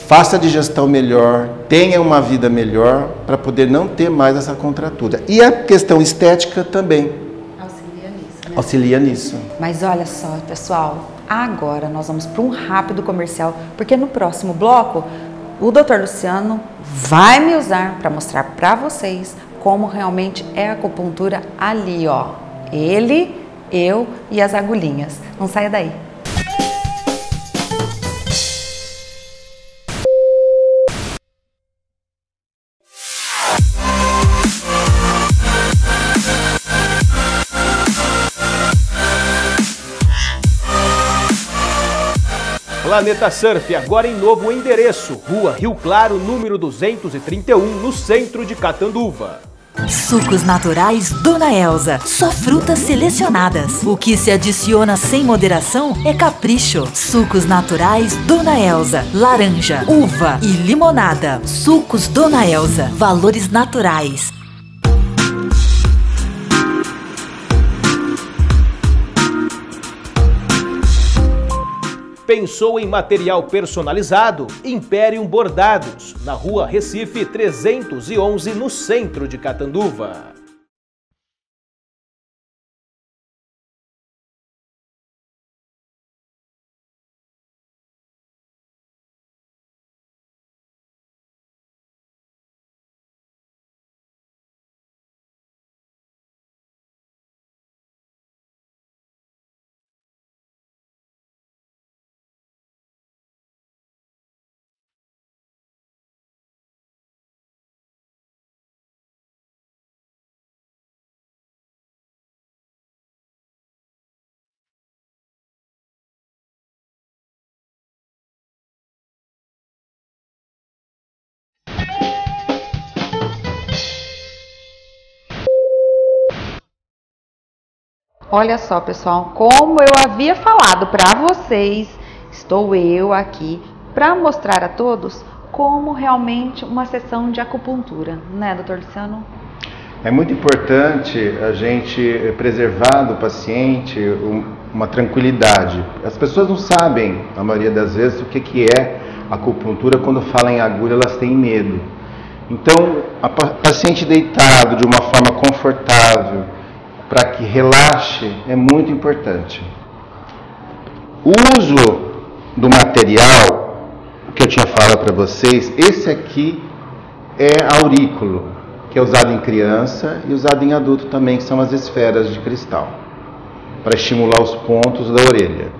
faça a digestão melhor, tenha uma vida melhor, para poder não ter mais essa contratura. E a questão estética também. Auxilia nisso. Mas olha só, pessoal, agora nós vamos para um rápido comercial, porque no próximo bloco o Dr. Luciano vai me usar para mostrar para vocês como realmente é a acupuntura ali, ó. Ele, eu e as agulhinhas. Não saia daí. Planeta Surf, agora em novo endereço, Rua Rio Claro, número 231, no centro de Catanduva. Sucos naturais Dona Elza, só frutas selecionadas. O que se adiciona sem moderação é capricho. Sucos naturais Dona Elza, laranja, uva e limonada. Sucos Dona Elza, valores naturais. Pensou em material personalizado? Imperium Bordados, na Rua Recife 311, no centro de Catanduva. Olha só, pessoal, como eu havia falado para vocês, estou eu aqui para mostrar a todos como realmente uma sessão de acupuntura, né, doutor Luciano? É muito importante a gente preservar do paciente uma tranquilidade. As pessoas não sabem, a maioria das vezes, o que é acupuntura. Quando falam em agulha, elas têm medo. Então, a paciente deitado de uma forma confortável, para que relaxe, é muito importante. O uso do material, que eu tinha falado para vocês, esse aqui é aurículo, que é usado em criança e usado em adulto também, que são as esferas de cristal, para estimular os pontos da orelha.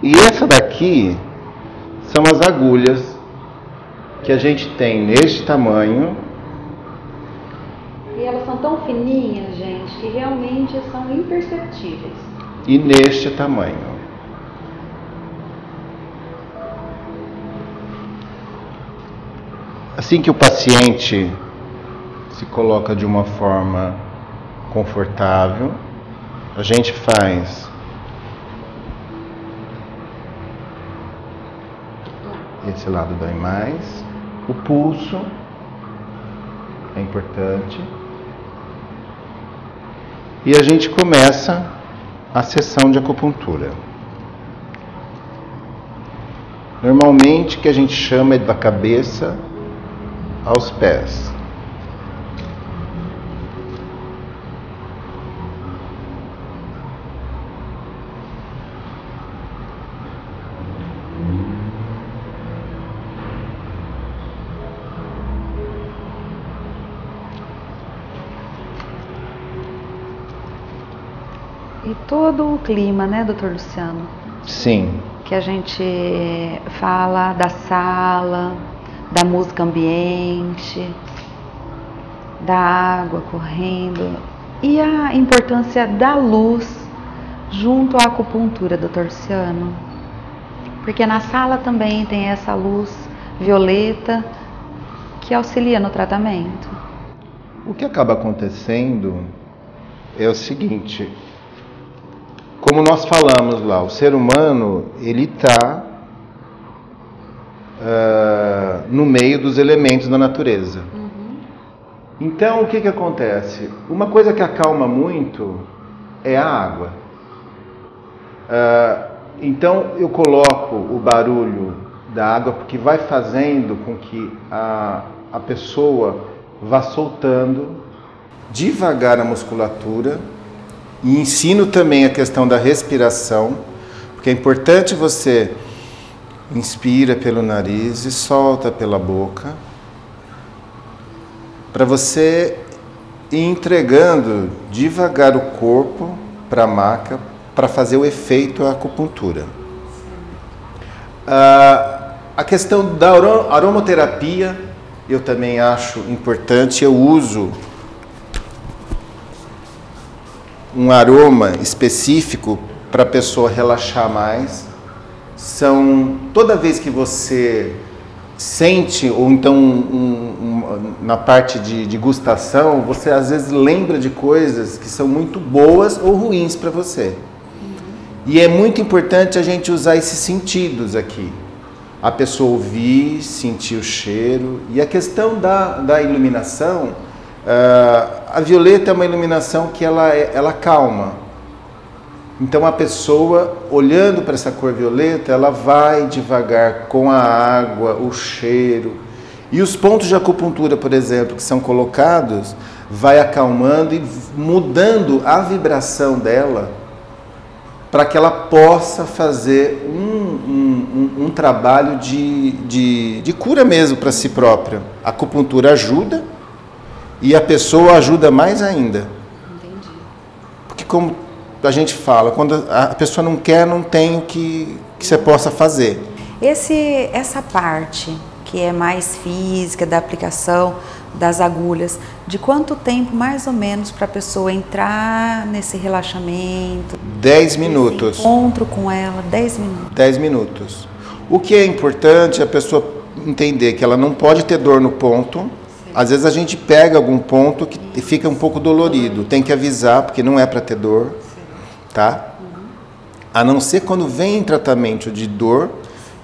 E essa daqui são as agulhas que a gente tem neste tamanho. E elas são tão fininhas, gente, que realmente são imperceptíveis. E neste tamanho. Assim que o paciente se coloca de uma forma confortável, a gente faz esse lado dói mais, o pulso é importante. E a gente começa a sessão de acupuntura. Normalmente, o que a gente chama é da cabeça aos pés. E todo o clima, né, doutor Luciano? Sim. Que a gente fala da sala, da música ambiente, da água correndo e a importância da luz junto à acupuntura, doutor Luciano. Porque na sala também tem essa luz violeta que auxilia no tratamento. O que acaba acontecendo é o seguinte: como nós falamos lá, o ser humano, ele está no meio dos elementos da natureza. Então, o que acontece? Uma coisa que acalma muito é a água. Então, eu coloco o barulho da água porque vai fazendo com que a pessoa vá soltando devagar a musculatura. E ensino também a questão da respiração, porque é importante você inspira pelo nariz e solta pela boca, para você ir entregando devagar o corpo para a maca, para fazer o efeito acupuntura. A questão da aromaterapia, eu também acho importante, eu uso um aroma específico para a pessoa relaxar mais. Toda vez que você sente, ou então na parte de gustação, você às vezes lembra de coisas que são muito boas ou ruins para você. E é muito importante a gente usar esses sentidos aqui. A pessoa ouvir, sentir o cheiro. E a questão da iluminação, a violeta é uma iluminação que ela calma. Então a pessoa, olhando para essa cor violeta, ela vai devagar com a água, o cheiro. E os pontos de acupuntura, por exemplo, que são colocados, vai acalmando e mudando a vibração dela para que ela possa fazer um trabalho de cura mesmo para si própria. A acupuntura ajuda e a pessoa ajuda mais ainda. Entendi. Porque como a gente fala, quando a pessoa não quer, não tem o que você possa fazer. Essa parte que é mais física, da aplicação das agulhas, de quanto tempo mais ou menos para a pessoa entrar nesse relaxamento? 10 minutos. Encontro com ela, 10 minutos. 10 minutos. O que é importante é a pessoa entender que ela não pode ter dor no ponto. Às vezes a gente pega algum ponto que fica um pouco dolorido. Tem que avisar, porque não é para ter dor. Tá? A não ser quando vem em tratamento de dor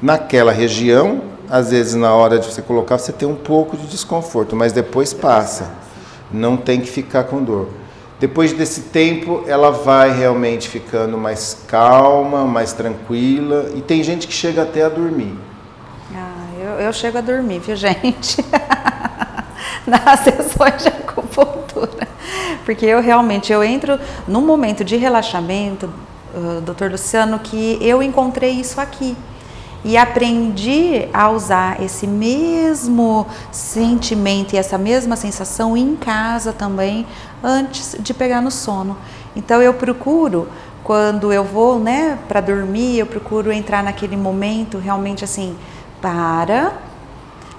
naquela região, às vezes na hora de você colocar você tem um pouco de desconforto, mas depois passa, não tem que ficar com dor. Depois desse tempo ela vai realmente ficando mais calma, mais tranquila, e tem gente que chega até a dormir. Eu chego a dormir, viu, gente? Nas sessões de acupuntura. Porque eu entro num momento de relaxamento, doutor Luciano, que eu encontrei isso aqui. E aprendi a usar esse mesmo sentimento e essa mesma sensação em casa também, antes de pegar no sono. Então eu procuro, quando eu vou, né, para dormir, eu procuro entrar naquele momento realmente assim,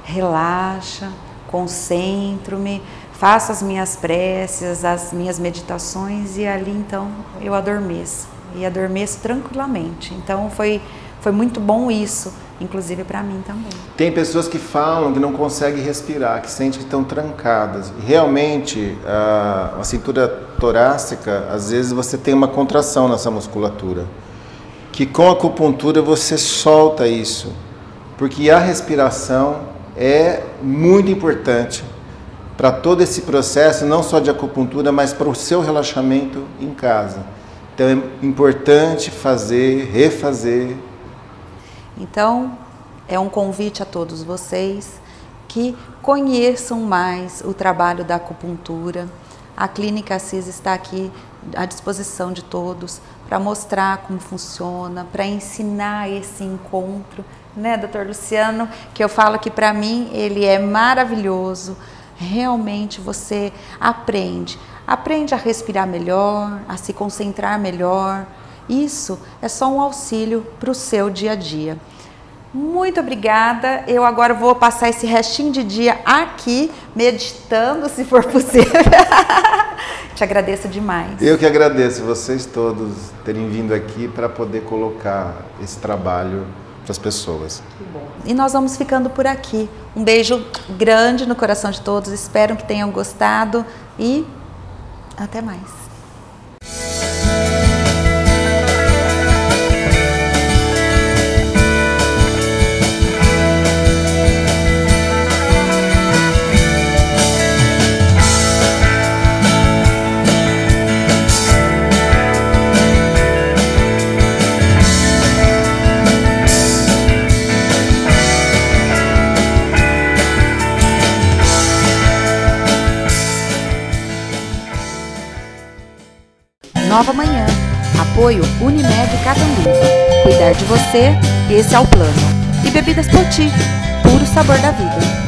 relaxa, concentro-me, faço as minhas preces, as minhas meditações e ali então eu adormeço. E adormeço tranquilamente. Então foi muito bom isso, inclusive para mim também. Tem pessoas que falam que não conseguem respirar, que sentem que estão trancadas. E realmente, a cintura torácica, às vezes você tem uma contração nessa musculatura. Que com a acupuntura você solta isso. Porque a respiração é muito importante para todo esse processo, não só de acupuntura, mas para o seu relaxamento em casa. Então é importante fazer, refazer. Então, é um convite a todos vocês que conheçam mais o trabalho da acupuntura. A Clínica Assis está aqui à disposição de todos para mostrar como funciona, para ensinar esse encontro, né, doutor Luciano? Que eu falo que para mim ele é maravilhoso. Realmente você aprende a respirar melhor, a se concentrar melhor. Isso é só um auxílio para o seu dia a dia. Muito obrigada. Eu agora vou passar esse restinho de dia aqui, meditando, se for possível. Te agradeço demais. Eu que agradeço vocês todos terem vindo aqui para poder colocar esse trabalho para as pessoas. Que bom. E nós vamos ficando por aqui. Um beijo grande no coração de todos. Espero que tenham gostado e até mais. Nova Manhã. Apoio Unimed Catanduva. Cuidar de você, esse é o plano. E Bebidas Poti, puro sabor da vida.